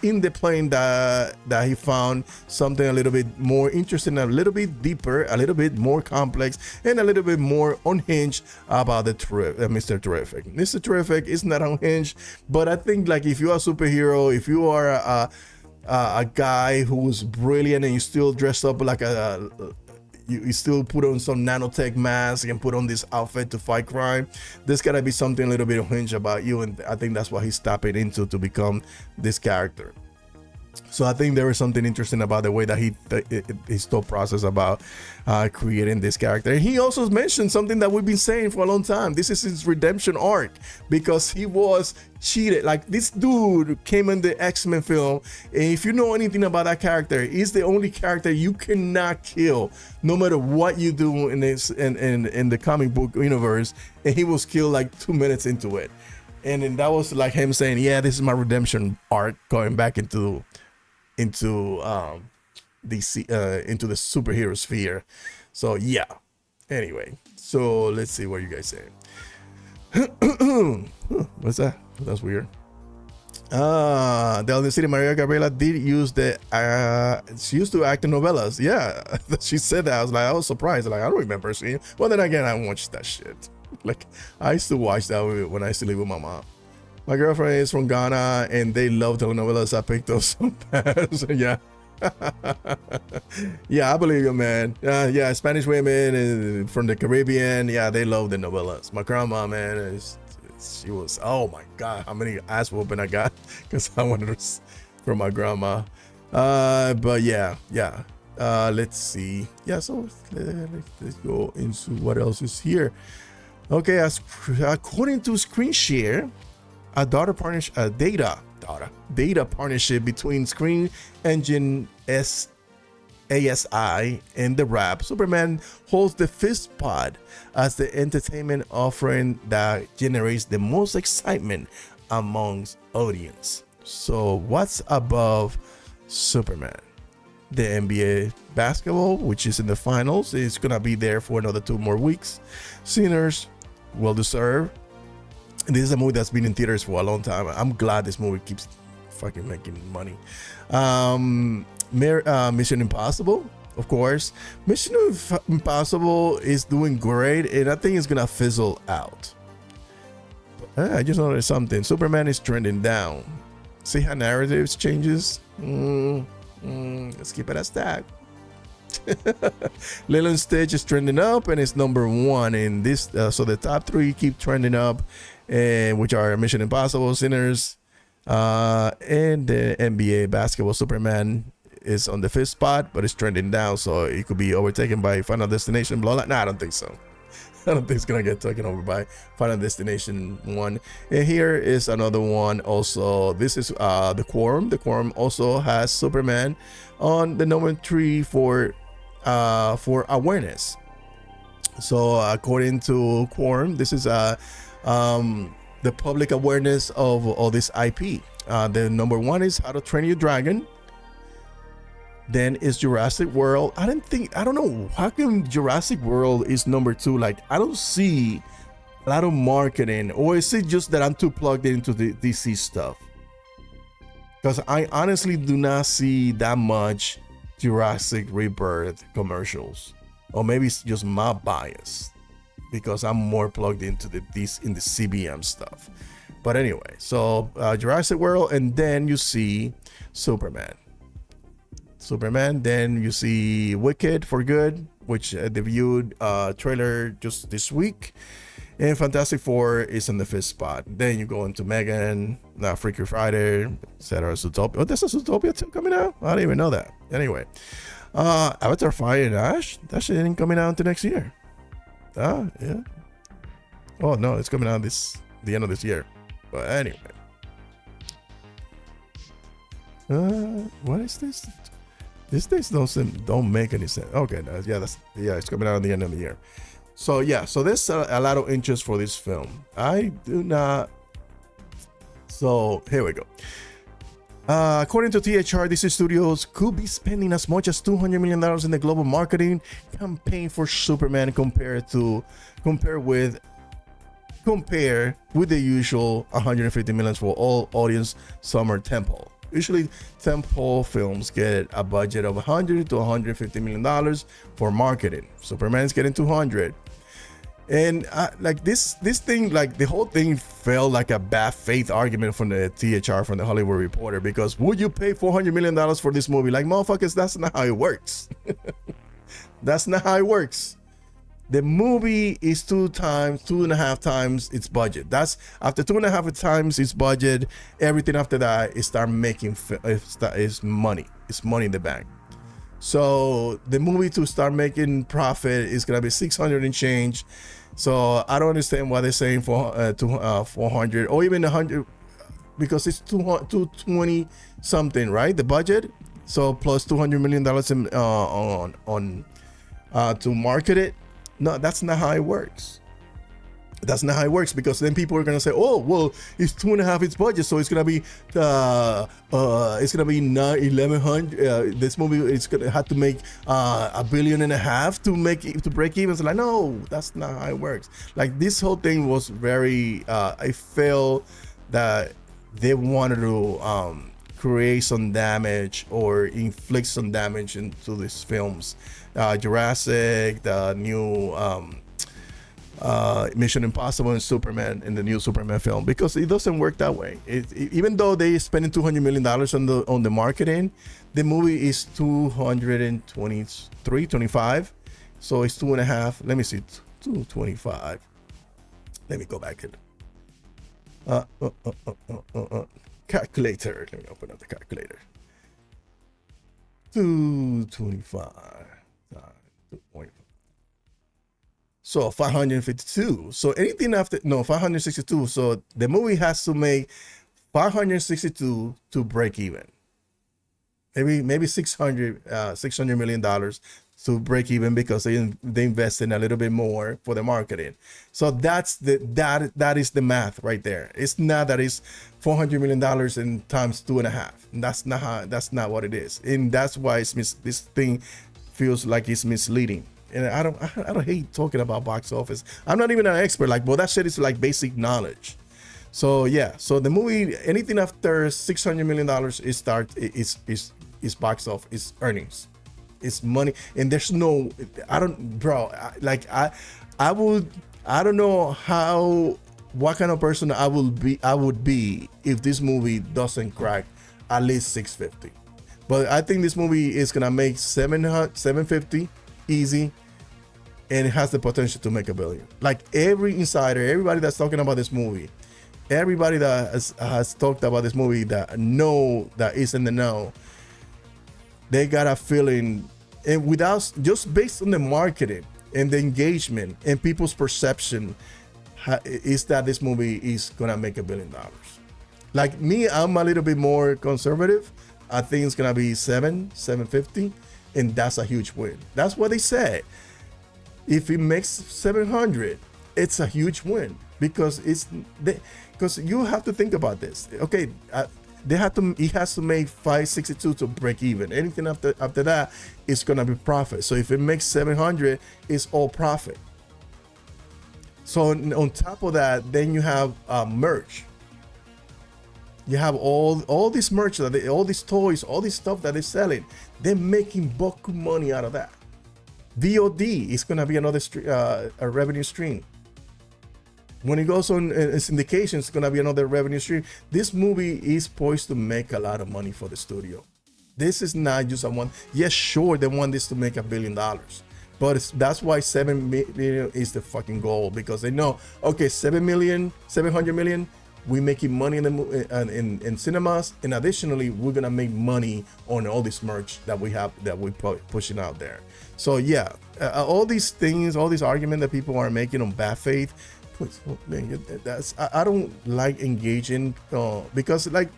in the plane that he found something a little bit more interesting, a little bit deeper, a little bit more complex, and a little bit more unhinged about the Mr. Terrific. Mr. Terrific is not unhinged, but I think like if you are a superhero, if you are a guy who's brilliant and you still dress up like you still put on some nanotech mask and put on this outfit to fight crime, there's gotta be something a little bit unhinged about you, and I think that's what he's tapping into to become this character. So I think there is something interesting about the way that his thought process about creating this character. And he also mentioned something that we've been saying for a long time. This is his redemption arc because he was cheated. Like this dude came in the X-Men film, and if you know anything about that character, he's the only character you cannot kill, no matter what you do in this in the comic book universe. And he was killed like 2 minutes into it, and then that was like him saying, "Yeah, this is my redemption arc, going back into the superhero sphere." So yeah. Anyway, so let's see what you guys say. What's that? That's weird. The Elden City Maria Gabriela did use she used to act in novellas. Yeah, she said that. I was surprised. Like, I don't remember seeing it. Well, then again, I watched that shit. Like, I used to watch that when I used to live with my mom. My girlfriend is from Ghana and they love telenovelas. I picked up some past. Yeah. Yeah, I believe you, man. Yeah, Spanish women and from the Caribbean. Yeah, they love the novellas. My grandma, man, she was, oh my God, how many ass whooping I got because I wanted to from my grandma. But yeah. Let's see. Yeah, so let's go into what else is here. Okay, according to Screen Share, a data partnership between Screen Engine ASI and the Rap, Superman holds the fifth spot as the entertainment offering that generates the most excitement amongst audience. So what's above Superman? The NBA basketball, which is in the finals, is gonna be there for another 2 more weeks. Sinners, well deserved. And this is a movie that's been in theaters for a long time. I'm glad this movie keeps fucking making money. Mission Impossible, of course. Mission Impossible is doing great, and I think it's gonna fizzle out. I just noticed something. Superman is trending down. See how narratives changes? Let's keep it as that. Lilo and Stitch is trending up and it's number 1 in this. So the top 3 keep trending up, which are Mission Impossible, Sinners, and the NBA basketball. Superman is on the 5th spot, but it's trending down, so it could be overtaken by Final Destination. Blah, blah. Nah, I don't think so. I don't think it's gonna get taken over by Final Destination 1. And here is another one also. This is the Quorum. The Quorum also has Superman on the number 3 for awareness. So according to Quorum, this is the public awareness of all this IP. The number 1 is How to Train Your Dragon. Then is Jurassic World. I don't know how come Jurassic World is number 2. Like, I don't see a lot of marketing, or is it just that I'm too plugged into the DC stuff? Because I honestly do not see that much Jurassic Rebirth commercials, or maybe it's just my bias because I'm more plugged into the CBM stuff. But anyway, so Jurassic World, and then you see Superman. Then you see Wicked for Good, which debuted trailer just this week, and Fantastic Four is in the 5th spot. Then you go into Megan, Freaky Friday, etc. Zootopia. Oh, there's a Zootopia 2 coming out? I didn't even know that. Anyway, Avatar Fire and Ash, that shit ain't coming out until next year. Yeah. Oh no, it's coming out the end of this year. But anyway, what is this? These things don't make any sense. Okay, it's coming out at the end of the year. So yeah, so there's a lot of interest for this film. I do not So here we go. According to THR, DC Studios could be spending as much as $200 million in the global marketing campaign for Superman compared with the usual $150 million for all audience summer tentpole. Usually, tentpole films get a budget of $100 to $150 million for marketing. Superman is getting $200. And like this thing, like the whole thing felt like a bad faith argument from the THR, from the Hollywood Reporter, because would you pay $400 million for this movie? Like, motherfuckers, that's not how it works. That's not how it works. The movie is 2.5 times its budget. That's after 2.5 times its budget. Everything after that is start making is money. It's money in the bank. So the movie to start making profit is gonna be 600 and change. So I don't understand why they're saying 400 or even 100, because it's 220 something, right? The budget. So plus $200 million to market it. No, that's not how it works. That's not how it works, because then people are gonna say, "Oh, well, it's 2.5 its budget, so it's gonna be 1,100. This movie it's gonna have to make $1.5 billion to break even." So like, no, that's not how it works. Like this whole thing was very. I felt that they wanted to create some damage or inflict some damage into these films. Jurassic, the new. Mission Impossible and Superman in the new Superman film, because it doesn't work that way. Even though they spending $200 million on the marketing, the movie is 225. So it's 2.5. Let me see, 225. Let me go back and calculator. Let me open up the calculator. 225. 2.5. So 552. So anything after 562. So the movie has to make 562 to break even. Maybe $600 million to break even, because they invest in a little bit more for the marketing. So that is the math right there. It's not that it's $400 million and times 2.5. That's not what it is, and that's why this thing feels like it's misleading. And I don't hate talking about box office. I'm not even an expert, but that shit is like basic knowledge. So yeah, so the movie, anything after $600 million is box office, is earnings, it's money, and there's no, I don't know what kind of person I would be if this movie doesn't crack at least 650. But I think this movie is gonna make 750 easy, and it has the potential to make $1 billion. Like every insider, everybody that's talking about this movie, everybody that has talked about this movie that is in the know, they got a feeling, and without, just based on the marketing and the engagement and people's perception, is that this movie is gonna make $1 billion. Like me, I'm a little bit more conservative. I think it's gonna be 750, and that's a huge win. That's what they said. If it makes 700, it's a huge win, because you have to think about this. Okay, it has to make 562 to break even. Anything after that is gonna be profit. So if it makes 700, it's all profit. So on top of that, then you have merch. You have all this merch, all these toys, all this stuff that they're selling. They're making boku money out of that. VOD is gonna be another a revenue stream. When it goes on syndication, it's gonna be another revenue stream. This movie is poised to make a lot of money for the studio. This is not just one. Yes, sure, they want this to make $1 billion, but that's why 7 million is the fucking goal, because they know, okay, 700 million. We're making money in cinemas, and additionally, we're gonna make money on all this merch that we're pushing out there. So yeah, all these things, all this argument that people are making on bad faith, I don't like engaging, because like,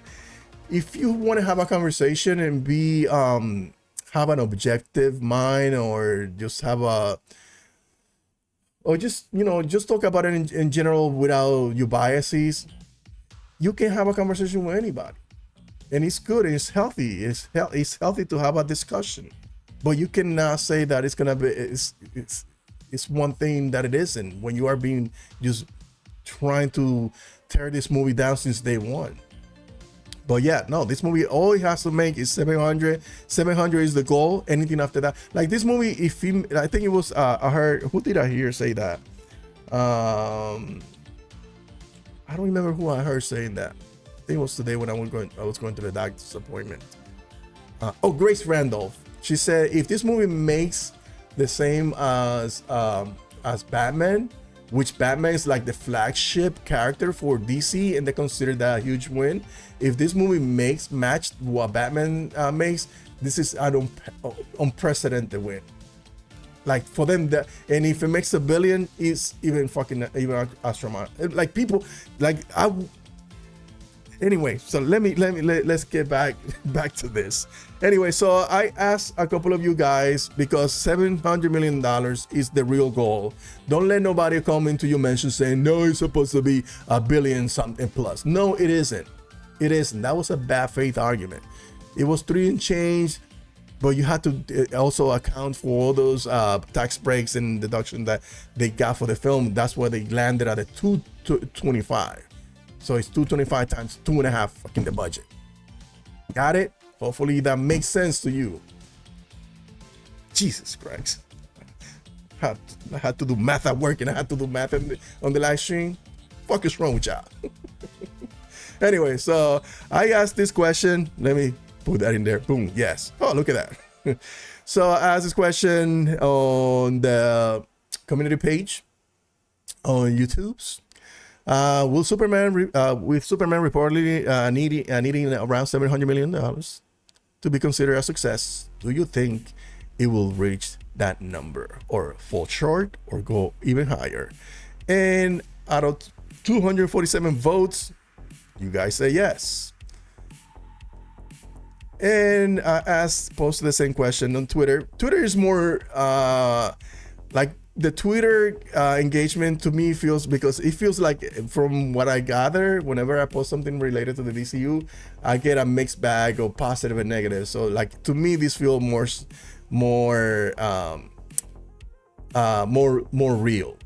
if you want to have a conversation and be have an objective mind, or just just talk about it in general without your biases. you can have a conversation with anybody, and it's good and it's healthy. It's healthy to have a discussion, but you cannot say that it's gonna be it's one thing that it isn't when you are being just trying to tear this movie down since day one. But yeah, no, this movie, all it has to make is 700. 700 is the goal. Anything after that, like this movie, I think it was I heard, who did I hear say that? I don't remember who I heard saying that. I think it was today when I was going to the doctor's appointment. Grace Randolph. She said if this movie makes the same as Batman, which Batman is like the flagship character for DC, and they consider that a huge win. If this movie matched what Batman makes, this is an unprecedented win. Like for them, and if it makes $1 billion, it's even astronomical. Like people, like Anyway, so let's get back to this. Anyway, so I asked a couple of you guys, because $700 million is the real goal. Don't let nobody come into your mention saying, no, it's supposed to be $1 billion something plus. No, it isn't. It isn't. That was a bad faith argument. It was 3 and change, but you had to also account for all those tax breaks and deduction that they got for the film. That's why they landed at a 225. So it's 225 times 2.5 fucking the budget. Got it? Hopefully that makes sense to you. Jesus Christ. I had to do math at work and I had to do math on the live stream. Fuck is wrong with y'all? Anyway, so I asked this question. Let me put that in there. Boom. Yes. Oh, look at that. So I asked this question on the community page on YouTube's. With Superman reportedly needing around $700 million to be considered a success, do you think it will reach that number, or fall short, or go even higher? And out of 247 votes, you guys say yes. And I posted the same question on Twitter. Twitter is more like the Twitter engagement to me feels, because it feels like, from what I gather, whenever I post something related to the DCU, I get a mixed bag of positive and negative. So like, to me, this feels more real.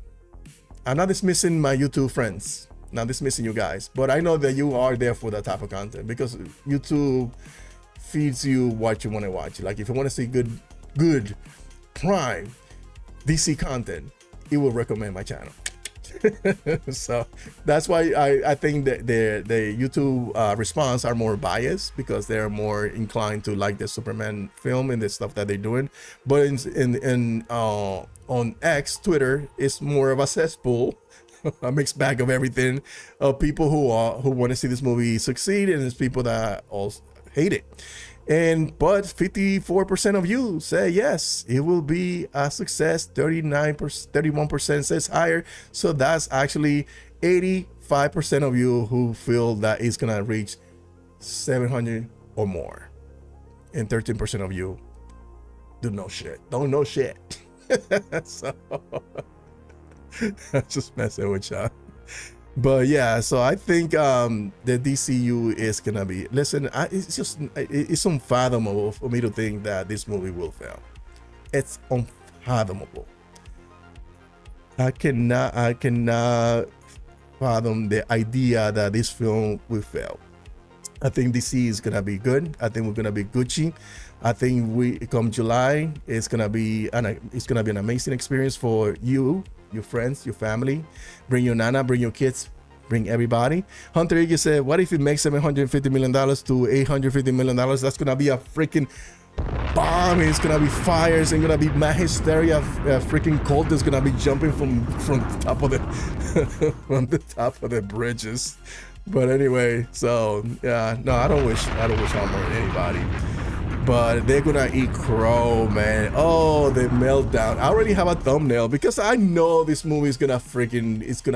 I'm not dismissing my YouTube friends, not dismissing you guys, but I know that you are there for that type of content, because YouTube feeds you what you want to watch. Like if you want to see good prime DC content, it will recommend my channel. So that's why I think that the YouTube response are more biased, because they're more inclined to like the Superman film and the stuff that they're doing. But on X, Twitter, it's more of a cesspool, a mixed bag of everything, of people who want to see this movie succeed, and there's people that also hate it. But 54% of you say yes, it will be a success. 31% says higher. So that's actually 85% of you who feel that it's gonna reach 700 or more, and 13% of you don't know shit. So I'm just messing with y'all. But yeah, so I think the DCU is gonna be, listen, it's unfathomable for me to think that this movie will fail. It's unfathomable. I cannot fathom the idea that this film will fail. I think DC is gonna be good. I think we're gonna be Gucci. I think come July, it's gonna be an amazing experience for you, your friends, your family. Bring your nana, bring your kids, bring everybody. Hunter Iggy said, what if it makes $750 million to $850 million? That's gonna be a freaking bomb. It's gonna be fires and gonna be mad hysteria. Freaking cult is gonna be jumping from the top of the from the top of the bridges. But anyway, so yeah, no, I don't wish harm on anybody. But they're gonna eat crow, man. Oh, the meltdown. I already have a thumbnail, because I know this movie is gonna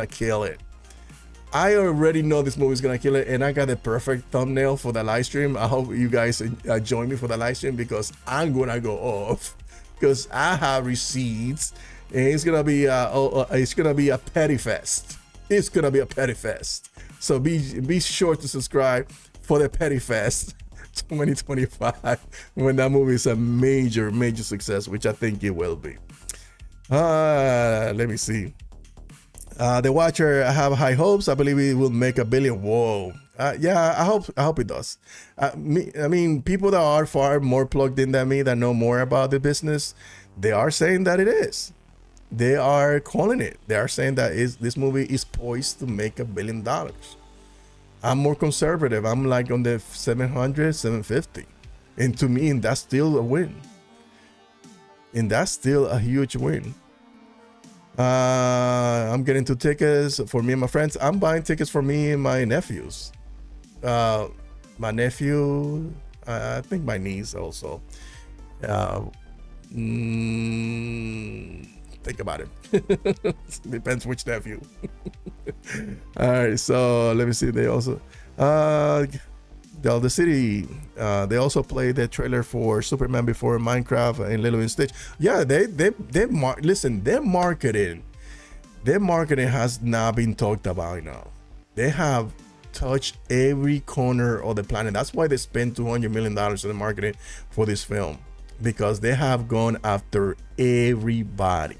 kill it. I already know this movie is gonna kill it, and I got the perfect thumbnail for the live stream. I hope you guys join me for the live stream, because I'm gonna go off, because I have receipts, and it's gonna be a petty fest. it's gonna be a petty fest. So be sure to subscribe for the petty fest 2025 when that movie is a major success, which I think it will be. Let me see. The Watcher, I have high hopes. I believe it will make $1 billion. Whoa. Yeah, I hope it does. I mean, people that are far more plugged in than me, that know more about the business, they are saying that it is. They are calling it. They are saying that this movie is poised to make $1 billion. I'm more conservative. I'm like on the 700, 750. And to me, that's still a win. And that's still a huge win. I'm getting 2 tickets for me and my friends. I'm buying tickets for me and my nephews. My nephew, I think my niece also. Think about it. Depends which nephew. All right, so let me see. They also the city. They also played the trailer for Superman before Minecraft and Lilo and Stitch. Yeah, listen. Their marketing has not been talked about now. They have touched every corner of the planet. That's why they spent $200 million in the marketing for this film, because they have gone after everybody.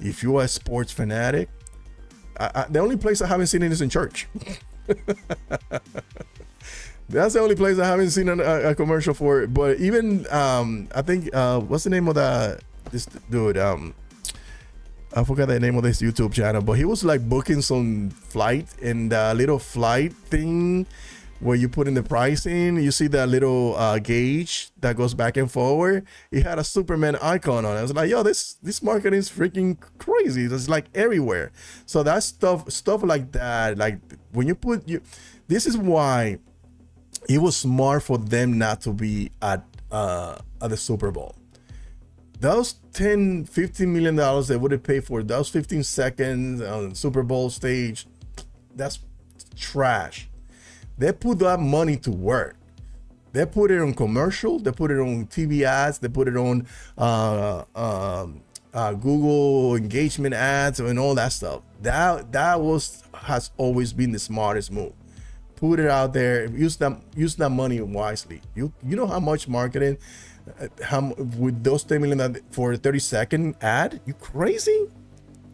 If you are a sports fanatic, the only place I haven't seen it is in church. That's the only place I haven't seen a commercial for it. But even I think what's the name of this dude? I forgot the name of this YouTube channel, but he was like booking some flight, and the little flight thing where you put in the pricing, you see that little gauge that goes back and forward. It had a Superman icon on it. I was like, yo, this marketing is freaking crazy. It's like everywhere. So that stuff like that, like when you this is why it was smart for them not to be at the Super Bowl. Those $10-15 million they would have paid for those 15 seconds on the Super Bowl stage, that's trash. They put that money to work. They put it on commercial. They put it on TV ads. They put it on Google engagement ads and all that stuff. That has always been the smartest move. Put it out there. Use that money wisely. You know how much marketing, with those $10 million for a 30-second ad? You crazy?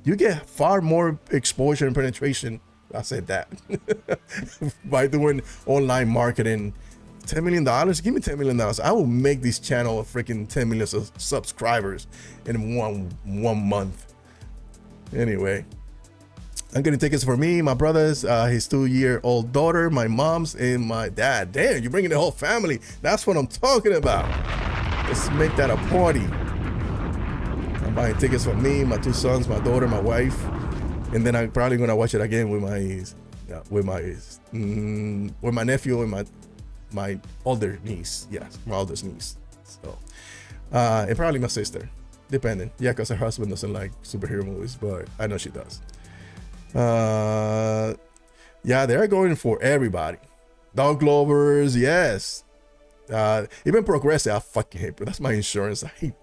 You get far more exposure and penetration. I said that by doing online marketing. $10 million. Give me $10 million. I will make this channel a freaking 10 million subscribers in one month. Anyway, I'm getting tickets for me, my brothers, his 2-year-old daughter, my mom's, and my dad. Damn, you're bringing the whole family. That's what I'm talking about. Let's make that a party. I'm buying tickets for me, my 2 sons, my daughter, my wife, and then I'm probably gonna watch it again with my nephew and my older niece. Yes, my oldest niece. So, and probably my sister, depending. Yeah, because her husband doesn't like superhero movies, but I know she does. Yeah, they're going for everybody. Dog lovers, yes. Even Progressive, I fucking hate, but that's my insurance. I hate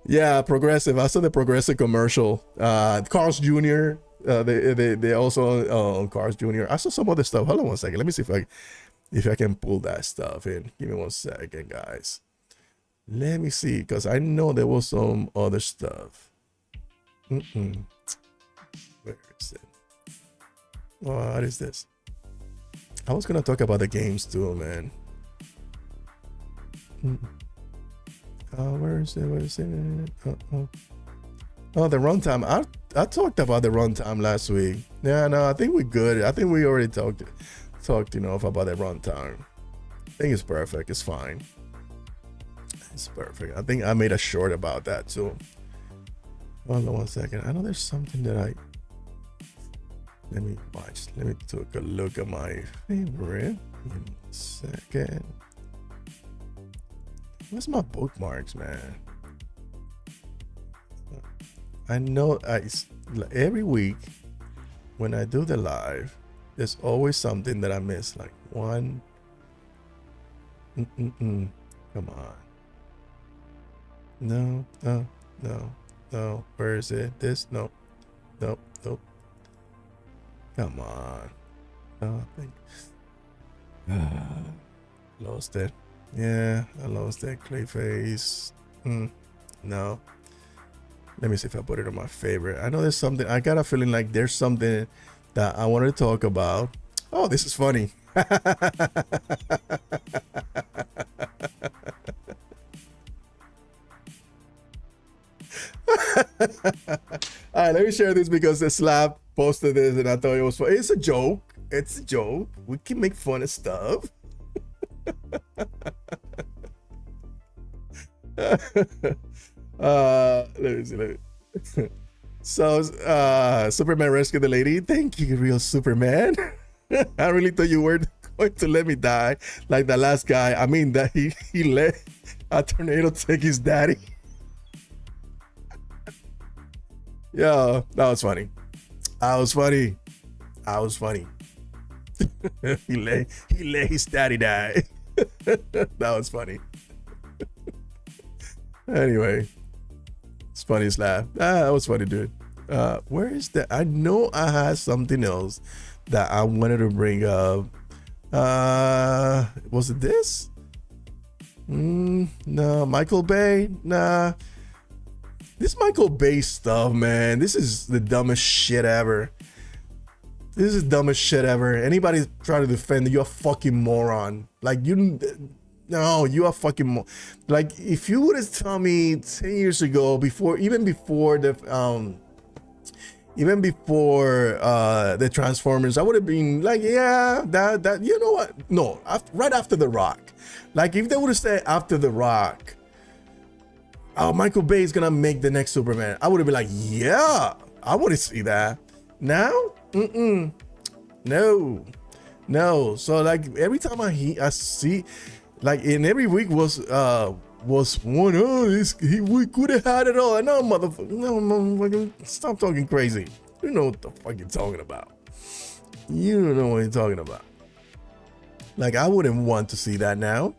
yeah, Progressive. I saw the Progressive commercial. Carl's Jr. They also on Carl's Jr. I saw some other stuff. Hold on one second. Let me see if I can pull that stuff in. Give me one second, guys. Let me see, because I know there was some other stuff. Where is it? What is this? I was gonna talk about the games too, man. Where is it? Oh, the runtime. I talked about the runtime last week. Yeah, no, I think we're good. I think we already talked enough about the runtime. I think it's perfect. It's fine. It's perfect. I think I made a short about that too. Hold on one second. I know there's something that let me watch. Let me take a look at my favorite. Give me a second. Where's my bookmarks, man? I know every week when I do the live, there's always something that I miss. Like one. Come on. No. No, where is it? This? No. Nope. Nope. Come on. No, I think. Lost it. Yeah, I lost that Clayface. No. Let me see if I put it on my favorite. I know there's something. I got a feeling like there's something that I want to talk about. Oh, this is funny. All right, let me share this because the Slap posted this and I thought it was fun. It's a joke. It's a joke. We can make fun of stuff. Let me see. So Superman rescued the lady. Thank you, real Superman. I really thought you were going to let me die like the last guy. I mean that he let a tornado take his daddy. Yeah, that was funny. That was funny. That was funny. he let his daddy die. That was funny. Anyway, it's funny laugh. That was funny, dude. Where is that? I know I had something else that I wanted to bring up. Was it this? No, Michael Bay. Nah. This Michael Bay stuff, man. This is the dumbest shit ever. This is the dumbest shit ever. Anybody try to defend it, you're a fucking moron. Like no, you are fucking like if you would have told me 10 years ago, even before the Transformers, I would have been like, yeah, that you know what? No, right after The Rock. Like if they would have said after The Rock, oh, Michael Bay is gonna make the next Superman, I would have been like, yeah, I want to see that. Now, no. So like every time I see, like in every week was one. Oh, we could have had it all. No, motherfucker, no, motherfucker, stop talking crazy. You know what the fuck you're talking about. You don't know what you're talking about. Like I wouldn't want to see that now.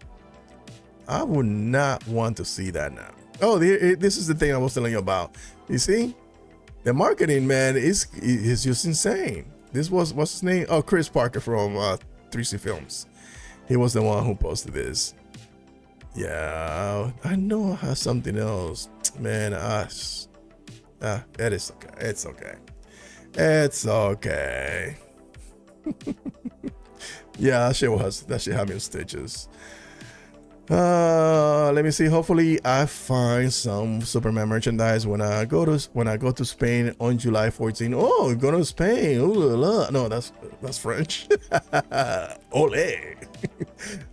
I would not want to see that now. Oh, this is the thing I was telling you about. You see, the marketing, man, is just insane. This was, what's his name? Oh, Chris Parker from 3C Films. He was the one who posted this. Yeah, I know I have something else, man. It is okay. It's okay. It's okay. Yeah, that shit had me in stitches. Let me see. Hopefully I find some Superman merchandise when I go to Spain on July 14. Oh, we're going to Spain. Ooh, la, la. No, that's French. Ole.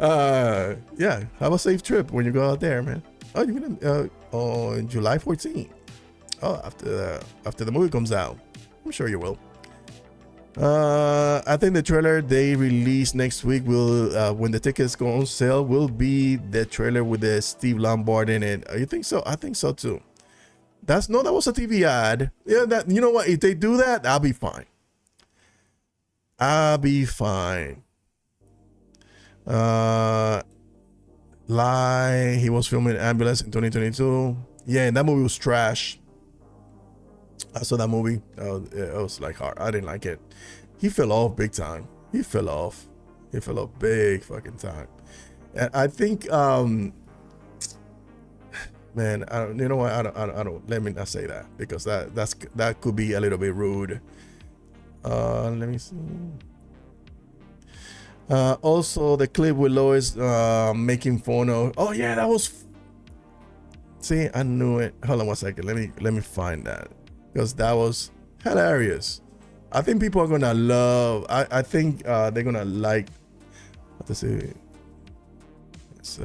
Yeah, have a safe trip when you go out there, man. Oh, you're gonna on July 14. Oh, after the movie comes out. I'm sure you will. I think the trailer they release next week will when the tickets go on sale will be the trailer with the Steve Lombard in it. You think so? I think so too. That was a TV ad. Yeah, that, you know what? If they do that, I'll be fine. I'll be fine. Lie. He was filming Ambulance in 2022. Yeah, and that movie was trash. I saw that movie. It was like hard. I didn't like it. He fell off big time. He fell off big fucking time. And I think, man, you know what? I don't. Let me not say that because that could be a little bit rude. Let me see. Also, the clip with Lois making fun of. Oh yeah, that was. See, I knew it. Hold on 1 second. Let me find that. Because that was hilarious. I think people are gonna love. I think they're gonna like. What to say?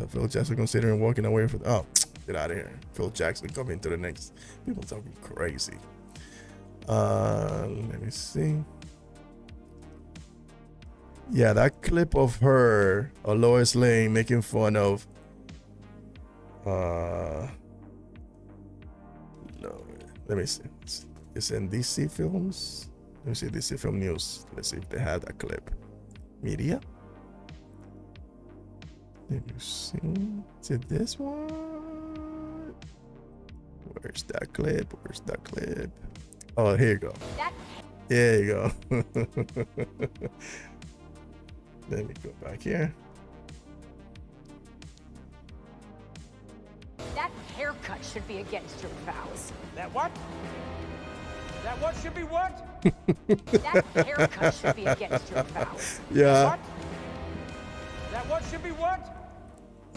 Phil Jackson considering walking away from. Oh, get out of here! Phil Jackson coming to the next. People talking crazy. Let me see. Yeah, that clip of her or Lois Lane making fun of. Let me see. It's in DC Films. Let me see DC Film News. Let's see if they had that clip. Media. Let me see. Is it this one? Where's that clip? Where's that clip? Oh, here you go. There you go. Let me go back here. That haircut should be against your vows. That what? That what should be what? That haircut should be against your vows. Yeah. What? That what should be what?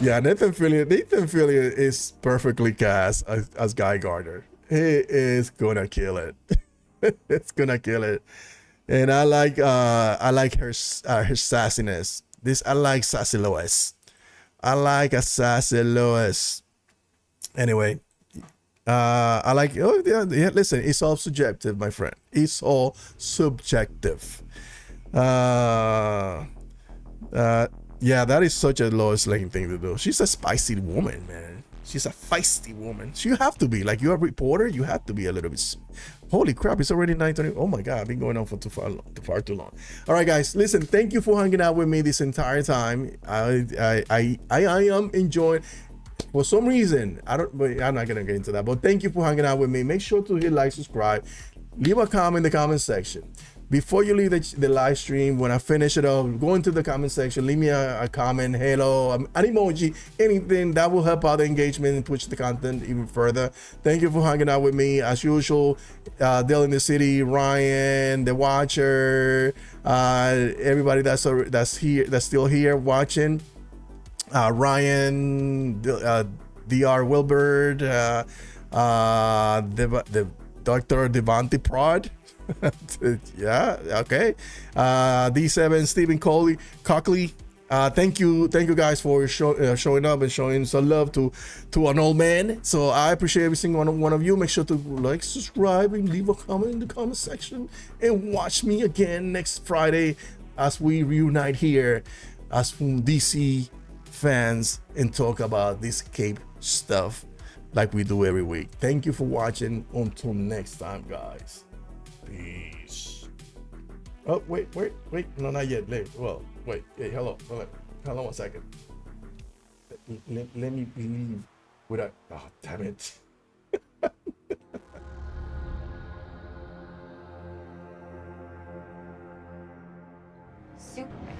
Yeah, Nathan Fillion is perfectly cast as Guy Gardner. He is gonna kill it. It's gonna kill it. And I like her sassiness. I like sassy Lois. I like a sassy Lois. Anyway, I like. Oh yeah, listen, it's all subjective, my friend. It's all subjective. Yeah, that is such a Lois Lane thing to do. She's a spicy woman, man. She's a feisty woman. So you have to be, like, you're a reporter, you have to be a little bit. Holy crap, it's already 9:20. Oh my God, I've been going on for far too long. All right, guys, listen, thank you for hanging out with me this entire time. I am enjoying. For some reason, but I'm not gonna get into that. But thank you for hanging out with me. Make sure to hit like, subscribe, leave a comment in the comment section. Before you leave the live stream, when I finish it up, go into the comment section, leave me a comment, hello, an emoji, anything that will help out the engagement and push the content even further. Thank you for hanging out with me. As usual, Dale in the City, Ryan, The Watcher, everybody that's still here watching. Ryan, Dr. Wilbert, the Dr. Devante Prod. Yeah, okay. D7, Stephen Cockley. Thank you guys for showing up and showing some love to an old man. So I appreciate every single one of you. Make sure to like, subscribe, and leave a comment in the comment section, and watch me again next Friday as we reunite here as from DC fans and talk about this Cape stuff like we do every week. Thank you for watching. Until next time, guys. Peace. Oh, wait. No, not yet. Well, wait. Hey, hello. Hold on 1 second. Let me leave without. Oh, damn it. Superman.